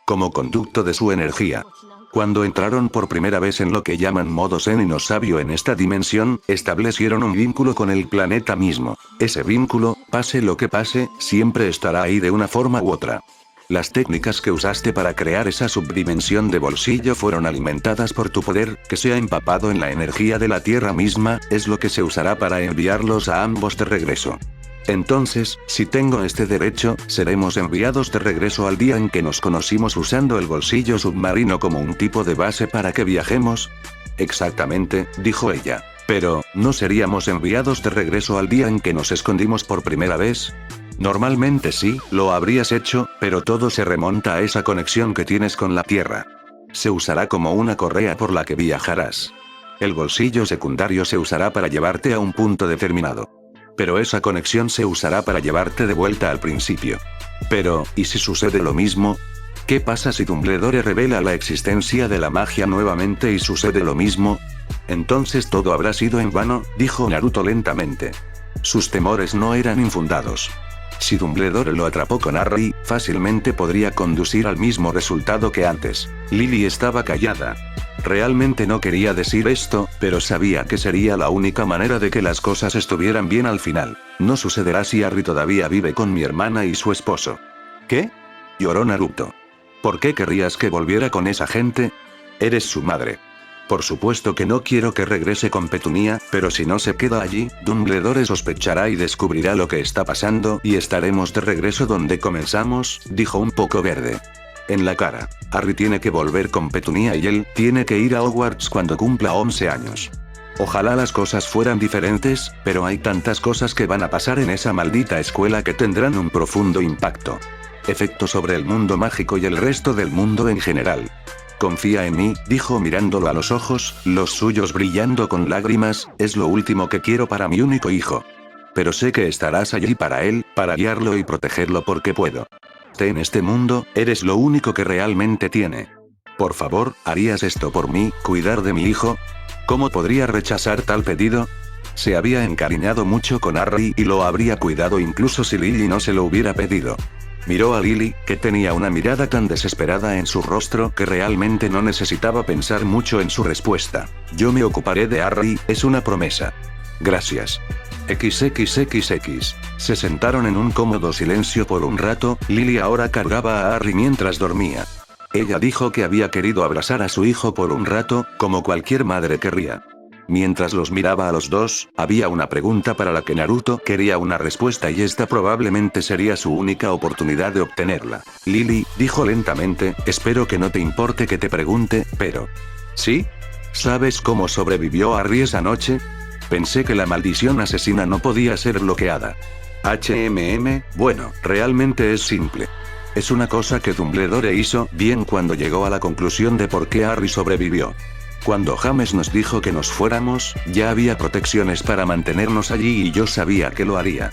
como conducto de su energía. Cuando entraron por primera vez en lo que llaman modo zen y no sabio en esta dimensión, establecieron un vínculo con el planeta mismo. Ese vínculo, pase lo que pase, siempre estará ahí de una forma u otra. Las técnicas que usaste para crear esa subdimensión de bolsillo fueron alimentadas por tu poder, que se ha empapado en la energía de la Tierra misma, es lo que se usará para enviarlos a ambos de regreso. Entonces, si tengo este derecho, seremos enviados de regreso al día en que nos conocimos usando el bolsillo submarino como un tipo de base para que viajemos. Exactamente, dijo ella. Pero, ¿no seríamos enviados de regreso al día en que nos escondimos por primera vez? Normalmente sí, lo habrías hecho, pero todo se remonta a esa conexión que tienes con la Tierra. Se usará como una correa por la que viajarás. El bolsillo secundario se usará para llevarte a un punto determinado. Pero esa conexión se usará para llevarte de vuelta al principio. Pero, ¿y si sucede lo mismo? ¿Qué pasa si Dumbledore revela la existencia de la magia nuevamente y sucede lo mismo? Entonces todo habrá sido en vano, dijo Naruto lentamente. Sus temores no eran infundados. Si Dumbledore lo atrapó con Harry, fácilmente podría conducir al mismo resultado que antes. Lily estaba callada. Realmente no quería decir esto, pero sabía que sería la única manera de que las cosas estuvieran bien al final. No sucederá si Harry todavía vive con mi hermana y su esposo. ¿Qué? Lloró Naruto. ¿Por qué querrías que volviera con esa gente? Eres su madre. Por supuesto que no quiero que regrese con Petunia, pero si no se queda allí, Dumbledore sospechará y descubrirá lo que está pasando y estaremos de regreso donde comenzamos, dijo un poco verde. En la cara. Harry tiene que volver con Petunia y él tiene que ir a Hogwarts cuando cumpla 11 años. Ojalá las cosas fueran diferentes, pero hay tantas cosas que van a pasar en esa maldita escuela que tendrán un profundo impacto. Efecto sobre el mundo mágico y el resto del mundo en general. Confía en mí, dijo mirándolo a los ojos, los suyos brillando con lágrimas, es lo último que quiero para mi único hijo. Pero sé que estarás allí para él, para guiarlo y protegerlo porque puedo. En este mundo, eres lo único que realmente tiene. Por favor, ¿harías esto por mí, cuidar de mi hijo? ¿Cómo podría rechazar tal pedido? Se había encariñado mucho con Harry y lo habría cuidado incluso si Lily no se lo hubiera pedido. Miró a Lily, que tenía una mirada tan desesperada en su rostro que realmente no necesitaba pensar mucho en su respuesta. Yo me ocuparé de Harry, es una promesa. Gracias. XXXX. Se sentaron en un cómodo silencio por un rato, Lily ahora cargaba a Harry mientras dormía. Ella dijo que había querido abrazar a su hijo por un rato, como cualquier madre querría. Mientras los miraba a los dos, había una pregunta para la que Naruto quería una respuesta y esta probablemente sería su única oportunidad de obtenerla. Lily, dijo lentamente, espero que no te importe que te pregunte, pero... ¿Sí? ¿Sabes cómo sobrevivió Harry esa noche? Pensé que la maldición asesina no podía ser bloqueada. Bueno, realmente es simple. Es una cosa que Dumbledore hizo bien cuando llegó a la conclusión de por qué Harry sobrevivió. Cuando James nos dijo que nos fuéramos, ya había protecciones para mantenernos allí y yo sabía que lo haría.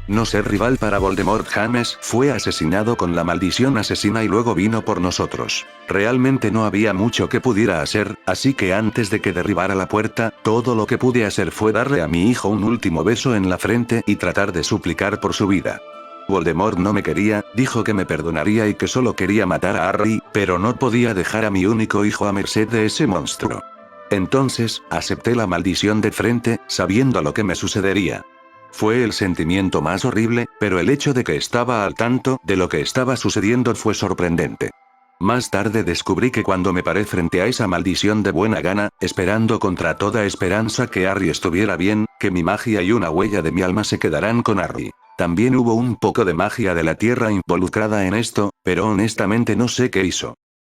No ser rival para Voldemort. James fue asesinado con la maldición asesina y luego vino por nosotros. Realmente no había mucho que pudiera hacer, así que antes de que derribara la puerta, todo lo que pude hacer fue darle a mi hijo un último beso en la frente y tratar de suplicar por su vida. Voldemort no me quería, dijo que me perdonaría y que solo quería matar a Harry, pero no podía dejar a mi único hijo a merced de ese monstruo. Entonces, acepté la maldición de frente, sabiendo lo que me sucedería. Fue el sentimiento más horrible, pero el hecho de que estaba al tanto de lo que estaba sucediendo fue sorprendente. Más tarde descubrí que cuando me paré frente a esa maldición de buena gana, esperando contra toda esperanza que Harry estuviera bien, que mi magia y una huella de mi alma se quedarán con Harry. También hubo un poco de magia de la tierra involucrada en esto, pero honestamente no sé qué hizo.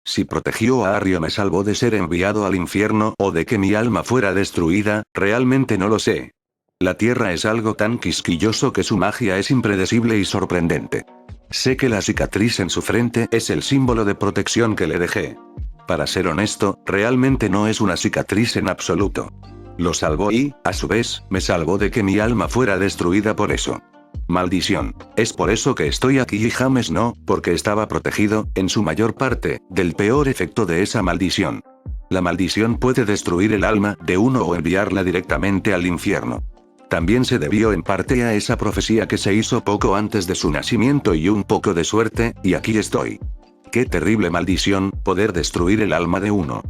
Si protegió a Harry o me salvó de ser enviado al infierno o de que mi alma fuera destruida, realmente no lo sé. La tierra es algo tan quisquilloso que su magia es impredecible y sorprendente. Sé que la cicatriz en su frente es el símbolo de protección que le dejé. Para ser honesto, realmente no es una cicatriz en absoluto. Lo salvó y, a su vez, me salvó de que mi alma fuera destruida por eso. Maldición. Es por eso que estoy aquí y James no, porque estaba protegido, en su mayor parte, del peor efecto de esa maldición. La maldición puede destruir el alma de uno o enviarla directamente al infierno. También se debió en parte a esa profecía que se hizo poco antes de su nacimiento y un poco de suerte, y aquí estoy. Qué terrible maldición, poder destruir el alma de uno.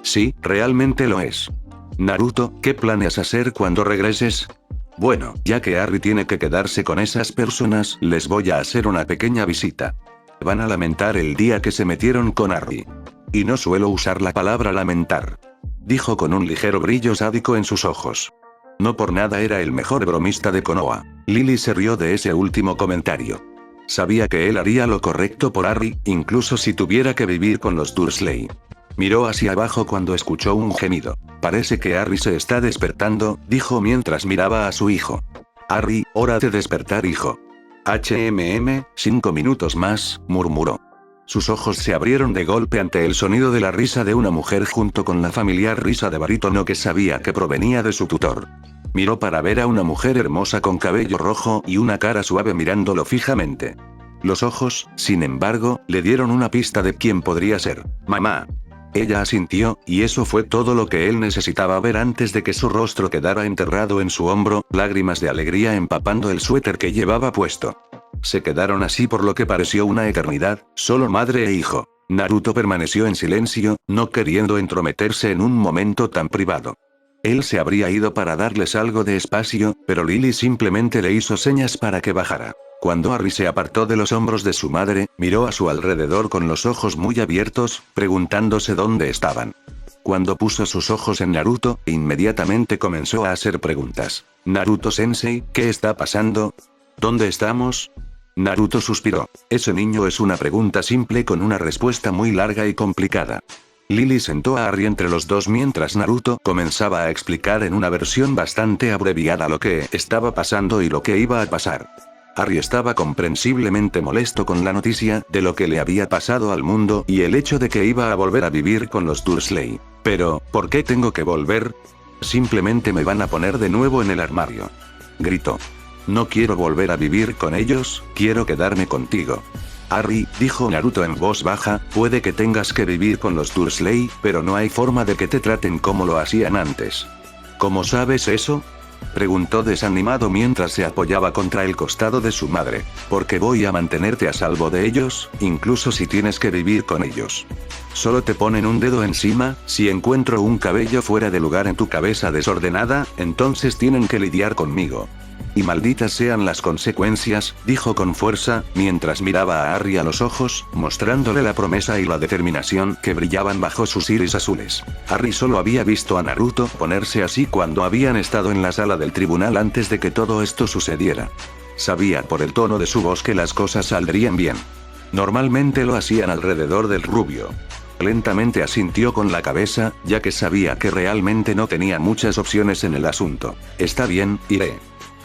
Sí, realmente lo es. Naruto, ¿qué planeas hacer cuando regreses? Bueno, ya que Harry tiene que quedarse con esas personas, les voy a hacer una pequeña visita. Van a lamentar el día que se metieron con Harry. Y no suelo usar la palabra lamentar. Dijo con un ligero brillo sádico en sus ojos. No por nada era el mejor bromista de Konoha. Lily se rió de ese último comentario. Sabía que él haría lo correcto por Harry, incluso si tuviera que vivir con los Dursley. Miró hacia abajo cuando escuchó un gemido. Parece que Harry se está despertando, dijo mientras miraba a su hijo. Harry, hora de despertar, hijo. 5 minutos más, murmuró. Sus ojos se abrieron de golpe ante el sonido de la risa de una mujer junto con la familiar risa de barítono que sabía que provenía de su tutor. Miró para ver a una mujer hermosa con cabello rojo y una cara suave mirándolo fijamente. Los ojos, sin embargo, le dieron una pista de quién podría ser. Mamá. Ella asintió, y eso fue todo lo que él necesitaba ver antes de que su rostro quedara enterrado en su hombro, lágrimas de alegría empapando el suéter que llevaba puesto. Se quedaron así por lo que pareció una eternidad, solo madre e hijo. Naruto permaneció en silencio, no queriendo entrometerse en un momento tan privado. Él se habría ido para darles algo de espacio, pero Lily simplemente le hizo señas para que bajara. Cuando Harry se apartó de los hombros de su madre, miró a su alrededor con los ojos muy abiertos, preguntándose dónde estaban. Cuando puso sus ojos en Naruto, inmediatamente comenzó a hacer preguntas. Naruto-sensei, ¿qué está pasando? ¿Dónde estamos? Naruto suspiró. Ese niño es una pregunta simple con una respuesta muy larga y complicada. Lily sentó a Harry entre los dos mientras Naruto comenzaba a explicar en una versión bastante abreviada lo que estaba pasando y lo que iba a pasar. Harry estaba comprensiblemente molesto con la noticia de lo que le había pasado al mundo y el hecho de que iba a volver a vivir con los Dursley. Pero, ¿por qué tengo que volver? Simplemente me van a poner de nuevo en el armario. Gritó. No quiero volver a vivir con ellos, quiero quedarme contigo. Harry, dijo Naruto en voz baja, puede que tengas que vivir con los Dursley, pero no hay forma de que te traten como lo hacían antes. ¿Cómo sabes eso? Preguntó desanimado mientras se apoyaba contra el costado de su madre. Porque voy a mantenerte a salvo de ellos, incluso si tienes que vivir con ellos. Solo te ponen un dedo encima, si encuentro un cabello fuera de lugar en tu cabeza desordenada, entonces tienen que lidiar conmigo. Y malditas sean las consecuencias, dijo con fuerza, mientras miraba a Harry a los ojos, mostrándole la promesa y la determinación que brillaban bajo sus iris azules. Harry solo había visto a Naruto ponerse así cuando habían estado en la sala del tribunal antes de que todo esto sucediera. Sabía por el tono de su voz que las cosas saldrían bien. Normalmente lo hacían alrededor del rubio. Lentamente asintió con la cabeza, ya que sabía que realmente no tenía muchas opciones en el asunto. Está bien, iré.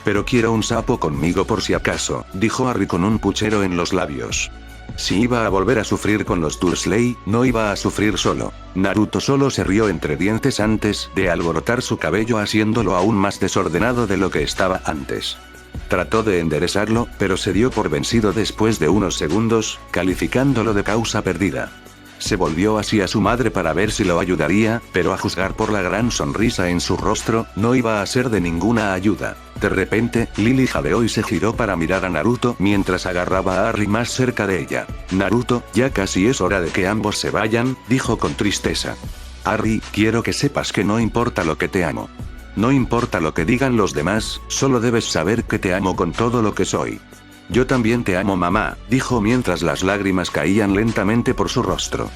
Pero quiero un sapo conmigo por si acaso, dijo Harry con un puchero en los labios. Si iba a volver a sufrir con los Dursley, no iba a sufrir solo. Naruto solo se rió entre dientes antes de alborotar su cabello haciéndolo aún más desordenado de lo que estaba antes. Trató de enderezarlo, pero se dio por vencido después de unos segundos, calificándolo de causa perdida. Se volvió hacia su madre para ver si lo ayudaría, pero a juzgar por la gran sonrisa en su rostro, no iba a ser de ninguna ayuda. De repente, Lily jadeó y se giró para mirar a Naruto mientras agarraba a Harry más cerca de ella. Naruto, ya casi es hora de que ambos se vayan, dijo con tristeza. Harry, quiero que sepas que no importa lo que te amo. No importa lo que digan los demás, solo debes saber que te amo con todo lo que soy. Yo también te amo, mamá, dijo mientras las lágrimas caían lentamente por su rostro.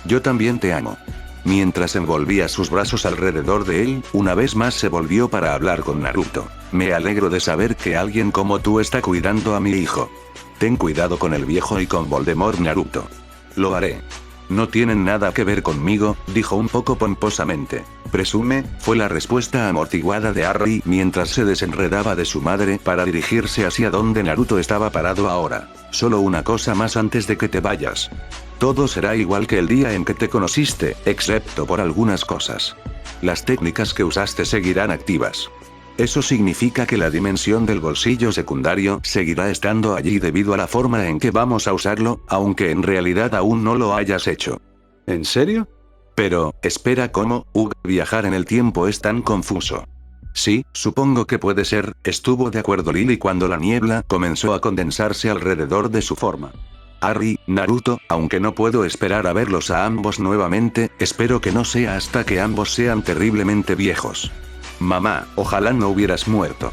Yo también te amo. Mientras envolvía sus brazos alrededor de él, una vez más se volvió para hablar con Naruto. Me alegro de saber que alguien como tú está cuidando a mi hijo. Ten cuidado con el viejo y con Voldemort, Naruto. Lo haré. No tienen nada que ver conmigo, dijo un poco pomposamente. Presume, fue la respuesta amortiguada de Harry mientras se desenredaba de su madre para dirigirse hacia donde Naruto estaba parado ahora. Solo una cosa más antes de que te vayas. Todo será igual que el día en que te conociste, excepto por algunas cosas. Las técnicas que usaste seguirán activas. Eso significa que la dimensión del bolsillo secundario seguirá estando allí debido a la forma en que vamos a usarlo, aunque en realidad aún no lo hayas hecho. ¿En serio? Pero, espera, ¿cómo? Viajar en el tiempo es tan confuso. Sí, supongo que puede ser, estuvo de acuerdo Lily cuando la niebla comenzó a condensarse alrededor de su forma. Harry, Naruto, aunque no puedo esperar a verlos a ambos nuevamente, espero que no sea hasta que ambos sean terriblemente viejos. Mamá, ojalá no hubieras muerto.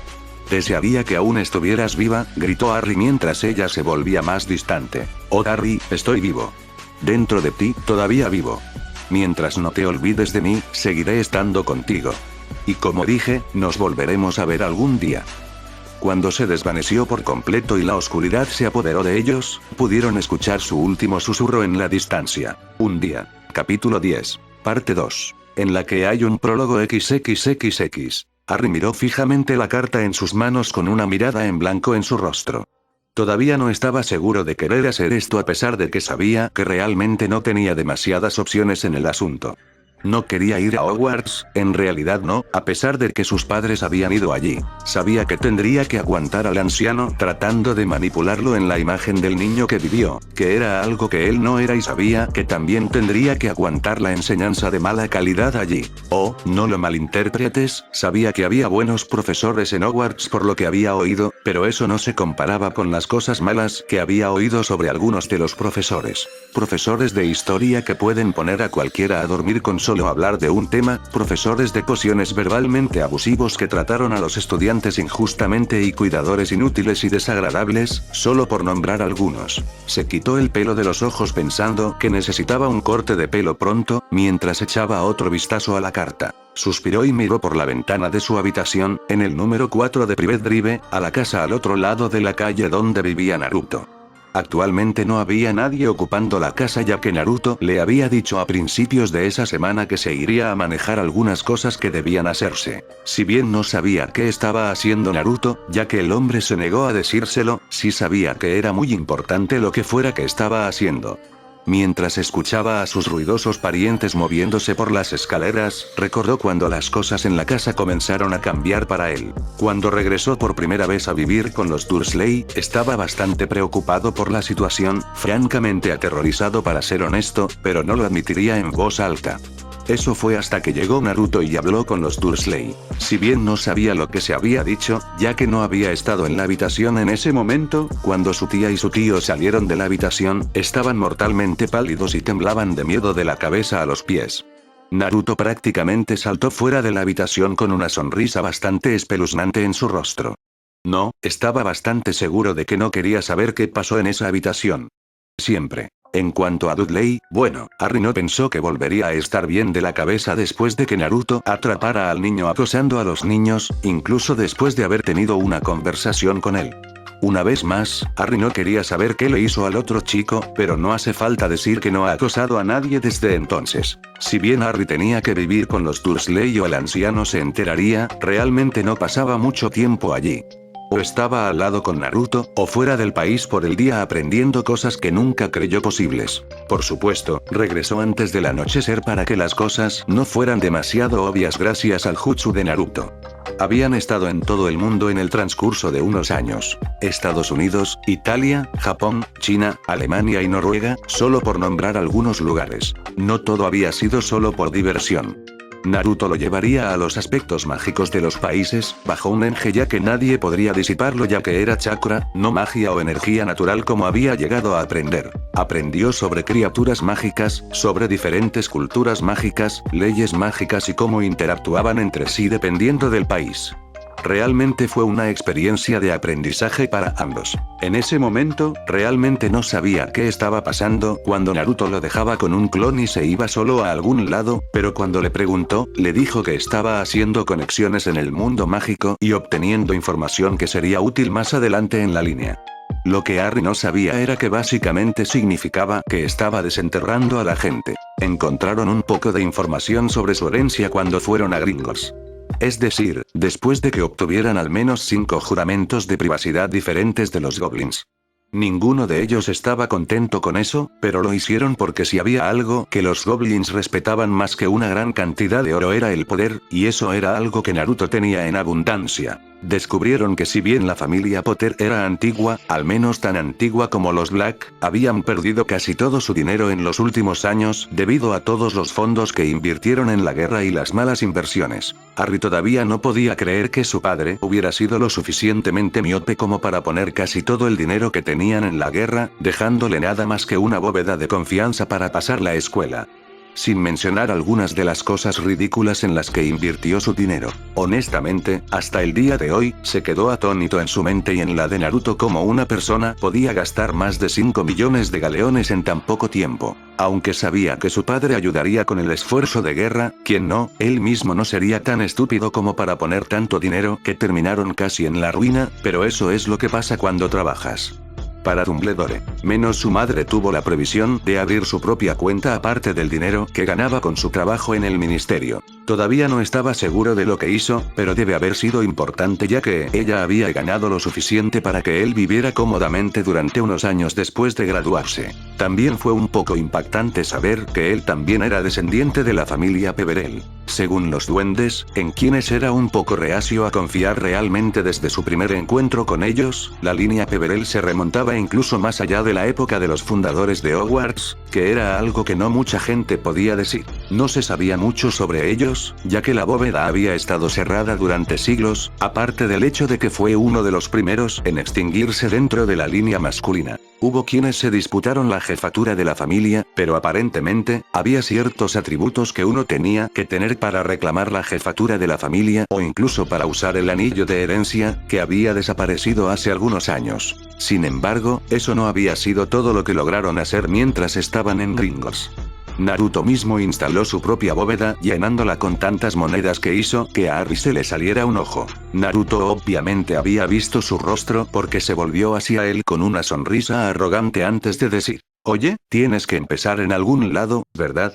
Desearía que aún estuvieras viva, gritó Harry mientras ella se volvía más distante. Oh Harry, estoy vivo. Dentro de ti, todavía vivo. Mientras no te olvides de mí, seguiré estando contigo. Y como dije, nos volveremos a ver algún día. Cuando se desvaneció por completo y la oscuridad se apoderó de ellos, pudieron escuchar su último susurro en la distancia. Un día. Capítulo 10. Parte 2. En la que hay un prólogo XXXX. Harry miró fijamente la carta en sus manos con una mirada en blanco en su rostro. Todavía no estaba seguro de querer hacer esto a pesar de que sabía que realmente no tenía demasiadas opciones en el asunto. No quería ir a Hogwarts, en realidad no, a pesar de que sus padres habían ido allí. Sabía que tendría que aguantar al anciano tratando de manipularlo en la imagen del niño que vivió, que era algo que él no era y sabía que también tendría que aguantar la enseñanza de mala calidad allí. Oh, no lo malinterpretes, sabía que había buenos profesores en Hogwarts por lo que había oído, pero eso no se comparaba con las cosas malas que había oído sobre algunos de los profesores. Profesores de historia que pueden poner a cualquiera a dormir con solo hablar de un tema, profesores de pociones verbalmente abusivos que trataron a los estudiantes injustamente y cuidadores inútiles y desagradables, solo por nombrar algunos. Se quitó el pelo de los ojos pensando que necesitaba un corte de pelo pronto, mientras echaba otro vistazo a la carta. Suspiró y miró por la ventana de su habitación, en el número 4 de Private Drive, a la casa al otro lado de la calle donde vivía Naruto. Actualmente no había nadie ocupando la casa ya que Naruto le había dicho a principios de esa semana que se iría a manejar algunas cosas que debían hacerse. Si bien no sabía qué estaba haciendo Naruto, ya que el hombre se negó a decírselo, sí sabía que era muy importante lo que fuera que estaba haciendo. Mientras escuchaba a sus ruidosos parientes moviéndose por las escaleras, recordó cuando las cosas en la casa comenzaron a cambiar para él. Cuando regresó por primera vez a vivir con los Dursley, estaba bastante preocupado por la situación, francamente aterrorizado para ser honesto, pero no lo admitiría en voz alta. Eso fue hasta que llegó Naruto y habló con los Dursley. Si bien no sabía lo que se había dicho, ya que no había estado en la habitación en ese momento, cuando su tía y su tío salieron de la habitación, estaban mortalmente pálidos y temblaban de miedo de la cabeza a los pies. Naruto prácticamente saltó fuera de la habitación con una sonrisa bastante espeluznante en su rostro. No, estaba bastante seguro de que no quería saber qué pasó en esa habitación. Siempre. En cuanto a Dudley, bueno, Harry no pensó que volvería a estar bien de la cabeza después de que Naruto atrapara al niño acosando a los niños, incluso después de haber tenido una conversación con él. Una vez más, Harry no quería saber qué le hizo al otro chico, pero no hace falta decir que no ha acosado a nadie desde entonces. Si bien Harry tenía que vivir con los Dursley o el anciano se enteraría, realmente no pasaba mucho tiempo allí. O estaba al lado con Naruto, o fuera del país por el día aprendiendo cosas que nunca creyó posibles. Por supuesto, regresó antes del anochecer para que las cosas no fueran demasiado obvias gracias al jutsu de Naruto. Habían estado en todo el mundo en el transcurso de unos años. Estados Unidos, Italia, Japón, China, Alemania y Noruega, solo por nombrar algunos lugares. No todo había sido solo por diversión. Naruto lo llevaría a los aspectos mágicos de los países, bajo un enje ya que nadie podría disiparlo ya que era chakra, no magia o energía natural como había llegado a aprender. Aprendió sobre criaturas mágicas, sobre diferentes culturas mágicas, leyes mágicas y cómo interactuaban entre sí dependiendo del país. Realmente fue una experiencia de aprendizaje para ambos. En ese momento, realmente no sabía qué estaba pasando cuando Naruto lo dejaba con un clon y se iba solo a algún lado, pero cuando le preguntó, le dijo que estaba haciendo conexiones en el mundo mágico y obteniendo información que sería útil más adelante en la línea. Lo que Harry no sabía era que básicamente significaba que estaba desenterrando a la gente. Encontraron un poco de información sobre su herencia cuando fueron a Gringotts. Es decir, después de que obtuvieran al menos 5 juramentos de privacidad diferentes de los goblins. Ninguno de ellos estaba contento con eso, pero lo hicieron porque si había algo que los goblins respetaban más que una gran cantidad de oro era el poder, y eso era algo que Naruto tenía en abundancia. Descubrieron que si bien la familia Potter era antigua, al menos tan antigua como los Black, habían perdido casi todo su dinero en los últimos años debido a todos los fondos que invirtieron en la guerra y las malas inversiones. Harry todavía no podía creer que su padre hubiera sido lo suficientemente miope como para poner casi todo el dinero que tenían en la guerra, dejándole nada más que una bóveda de confianza para pasar la escuela. Sin mencionar algunas de las cosas ridículas en las que invirtió su dinero. Honestamente, hasta el día de hoy, se quedó atónito en su mente y en la de Naruto cómo una persona podía gastar más de 5 millones de galeones en tan poco tiempo. Aunque sabía que su padre ayudaría con el esfuerzo de guerra, quien no, él mismo no sería tan estúpido como para poner tanto dinero que terminaron casi en la ruina, pero eso es lo que pasa cuando trabajas para Dumbledore. Menos su madre tuvo la previsión de abrir su propia cuenta aparte del dinero que ganaba con su trabajo en el ministerio. Todavía no estaba seguro de lo que hizo, pero debe haber sido importante ya que ella había ganado lo suficiente para que él viviera cómodamente durante unos años después de graduarse. También fue un poco impactante saber que él también era descendiente de la familia Peverell. Según los duendes, en quienes era un poco reacio a confiar realmente desde su primer encuentro con ellos, la línea Peverell se remontaba incluso más allá de la época de los fundadores de Hogwarts, que era algo que no mucha gente podía decir. No se sabía mucho sobre ellos, ya que la bóveda había estado cerrada durante siglos, aparte del hecho de que fue uno de los primeros en extinguirse dentro de la línea masculina. Hubo quienes se disputaron la jefatura de la familia, pero aparentemente, había ciertos atributos que uno tenía que tener para reclamar la jefatura de la familia o incluso para usar el anillo de herencia, que había desaparecido hace algunos años. Sin embargo, eso no había sido todo lo que lograron hacer mientras estaban en Gringotts. Naruto mismo instaló su propia bóveda llenándola con tantas monedas que hizo que a Harry se le saliera un ojo. Naruto obviamente había visto su rostro porque se volvió hacia él con una sonrisa arrogante antes de decir, «Oye, tienes que empezar en algún lado, ¿verdad?».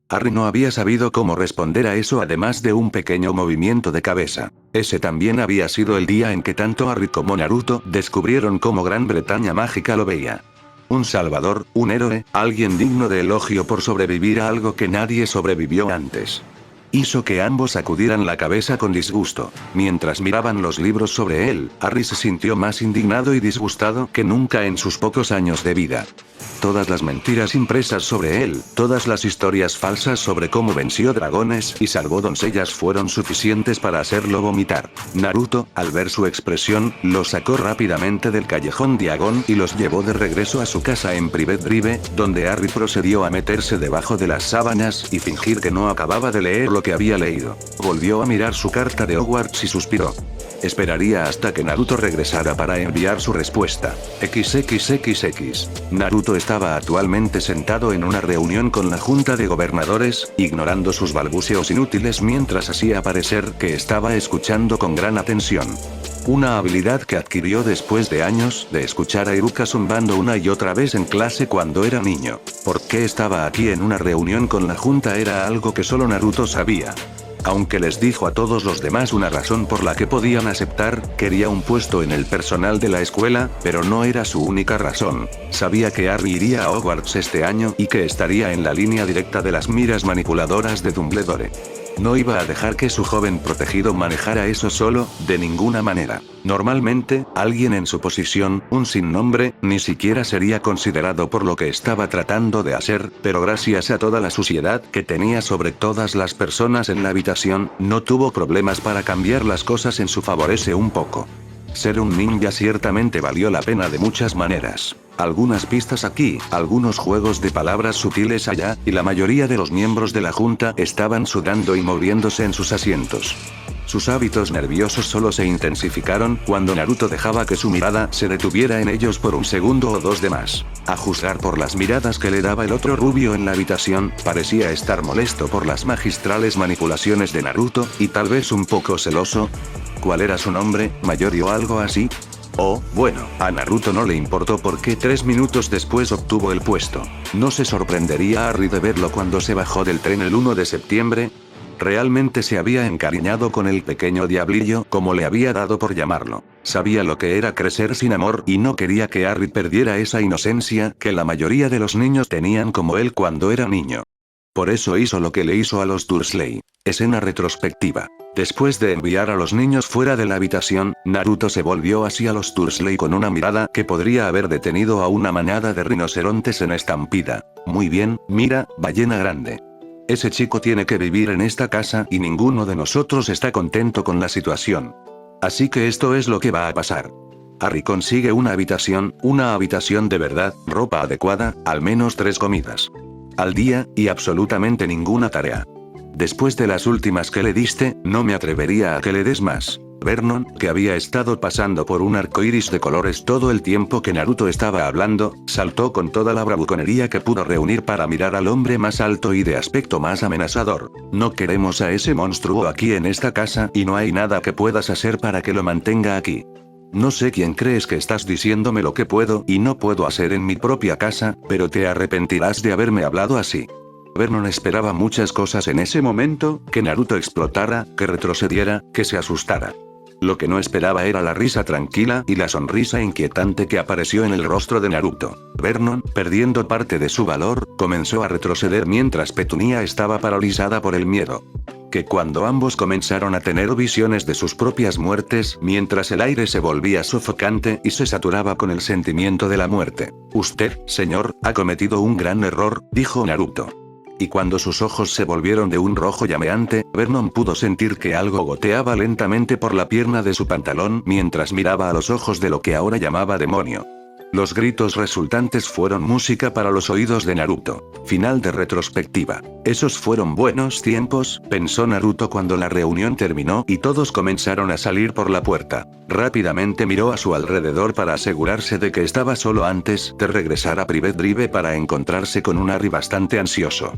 Harry no había sabido cómo responder a eso además de un pequeño movimiento de cabeza. Ese también había sido el día en que tanto Harry como Naruto descubrieron cómo Gran Bretaña mágica lo veía. Un salvador, un héroe, alguien digno de elogio por sobrevivir a algo que nadie sobrevivió antes. Hizo que ambos sacudieran la cabeza con disgusto. Mientras miraban los libros sobre él, Harry se sintió más indignado y disgustado que nunca en sus pocos años de vida. Todas las mentiras impresas sobre él, todas las historias falsas sobre cómo venció dragones y salvó doncellas fueron suficientes para hacerlo vomitar. Naruto, al ver su expresión, los sacó rápidamente del callejón Diagon y los llevó de regreso a su casa en Private Drive, donde Harry procedió a meterse debajo de las sábanas y fingir que no acababa de leer lo que había leído. Volvió a mirar su carta de Hogwarts y suspiró. Esperaría hasta que Naruto regresara para enviar su respuesta. XXXX. Naruto estaba actualmente sentado en una reunión con la Junta de Gobernadores, ignorando sus balbuceos inútiles mientras hacía parecer que estaba escuchando con gran atención. Una habilidad que adquirió después de años de escuchar a Iruka zumbando una y otra vez en clase cuando era niño. ¿Por qué estaba aquí en una reunión con la Junta? Era algo que solo Naruto sabía. Aunque les dijo a todos los demás una razón por la que podían aceptar, quería un puesto en el personal de la escuela, pero no era su única razón. Sabía que Harry iría a Hogwarts este año y que estaría en la línea directa de las miras manipuladoras de Dumbledore. No iba a dejar que su joven protegido manejara eso solo, de ninguna manera. Normalmente, alguien en su posición, un sin nombre, ni siquiera sería considerado por lo que estaba tratando de hacer, pero gracias a toda la suciedad que tenía sobre todas las personas en la habitación, no tuvo problemas para cambiar las cosas en su favor un poco. Ser un ninja ciertamente valió la pena de muchas maneras. Algunas pistas aquí, algunos juegos de palabras sutiles allá, y la mayoría de los miembros de la junta estaban sudando y moviéndose en sus asientos. Sus hábitos nerviosos solo se intensificaron cuando Naruto dejaba que su mirada se detuviera en ellos por un segundo o dos de más. A juzgar por las miradas que le daba el otro rubio en la habitación, parecía estar molesto por las magistrales manipulaciones de Naruto, y tal vez un poco celoso. ¿Cuál era su nombre, Mayori o algo así? Oh, bueno, a Naruto no le importó porque 3 minutos después obtuvo el puesto. ¿No se sorprendería a Harry de verlo cuando se bajó del tren el 1 de septiembre? Realmente se había encariñado con el pequeño diablillo, como le había dado por llamarlo. Sabía lo que era crecer sin amor y no quería que Harry perdiera esa inocencia que la mayoría de los niños tenían como él cuando era niño. Por eso hizo lo que le hizo a los Dursley. Escena retrospectiva. Después de enviar a los niños fuera de la habitación, Naruto se volvió hacia los Dursley con una mirada que podría haber detenido a una manada de rinocerontes en estampida. Muy bien, mira, ballena grande. Ese chico tiene que vivir en esta casa y ninguno de nosotros está contento con la situación. Así que esto es lo que va a pasar. Harry consigue una habitación de verdad, ropa adecuada, al menos 3 comidas al día, y absolutamente ninguna tarea. Después de las últimas que le diste, no me atrevería a que le des más. Vernon, que había estado pasando por un arco iris de colores todo el tiempo que Naruto estaba hablando, saltó con toda la bravuconería que pudo reunir para mirar al hombre más alto y de aspecto más amenazador. No queremos a ese monstruo aquí en esta casa y no hay nada que puedas hacer para que lo mantenga aquí. No sé quién crees que estás diciéndome lo que puedo y no puedo hacer en mi propia casa, pero te arrepentirás de haberme hablado así. Vernon esperaba muchas cosas en ese momento, que Naruto explotara, que retrocediera, que se asustara. Lo que no esperaba era la risa tranquila y la sonrisa inquietante que apareció en el rostro de Naruto. Vernon, perdiendo parte de su valor, comenzó a retroceder mientras Petunia estaba paralizada por el miedo. Que cuando ambos comenzaron a tener visiones de sus propias muertes, mientras el aire se volvía sofocante y se saturaba con el sentimiento de la muerte. Usted, señor, ha cometido un gran error, dijo Naruto. Y cuando sus ojos se volvieron de un rojo llameante, Vernon pudo sentir que algo goteaba lentamente por la pierna de su pantalón mientras miraba a los ojos de lo que ahora llamaba demonio. Los gritos resultantes fueron música para los oídos de Naruto. Final de retrospectiva. Esos fueron buenos tiempos, pensó Naruto cuando la reunión terminó y todos comenzaron a salir por la puerta. Rápidamente miró a su alrededor para asegurarse de que estaba solo antes de regresar a Private Drive para encontrarse con un Harry bastante ansioso.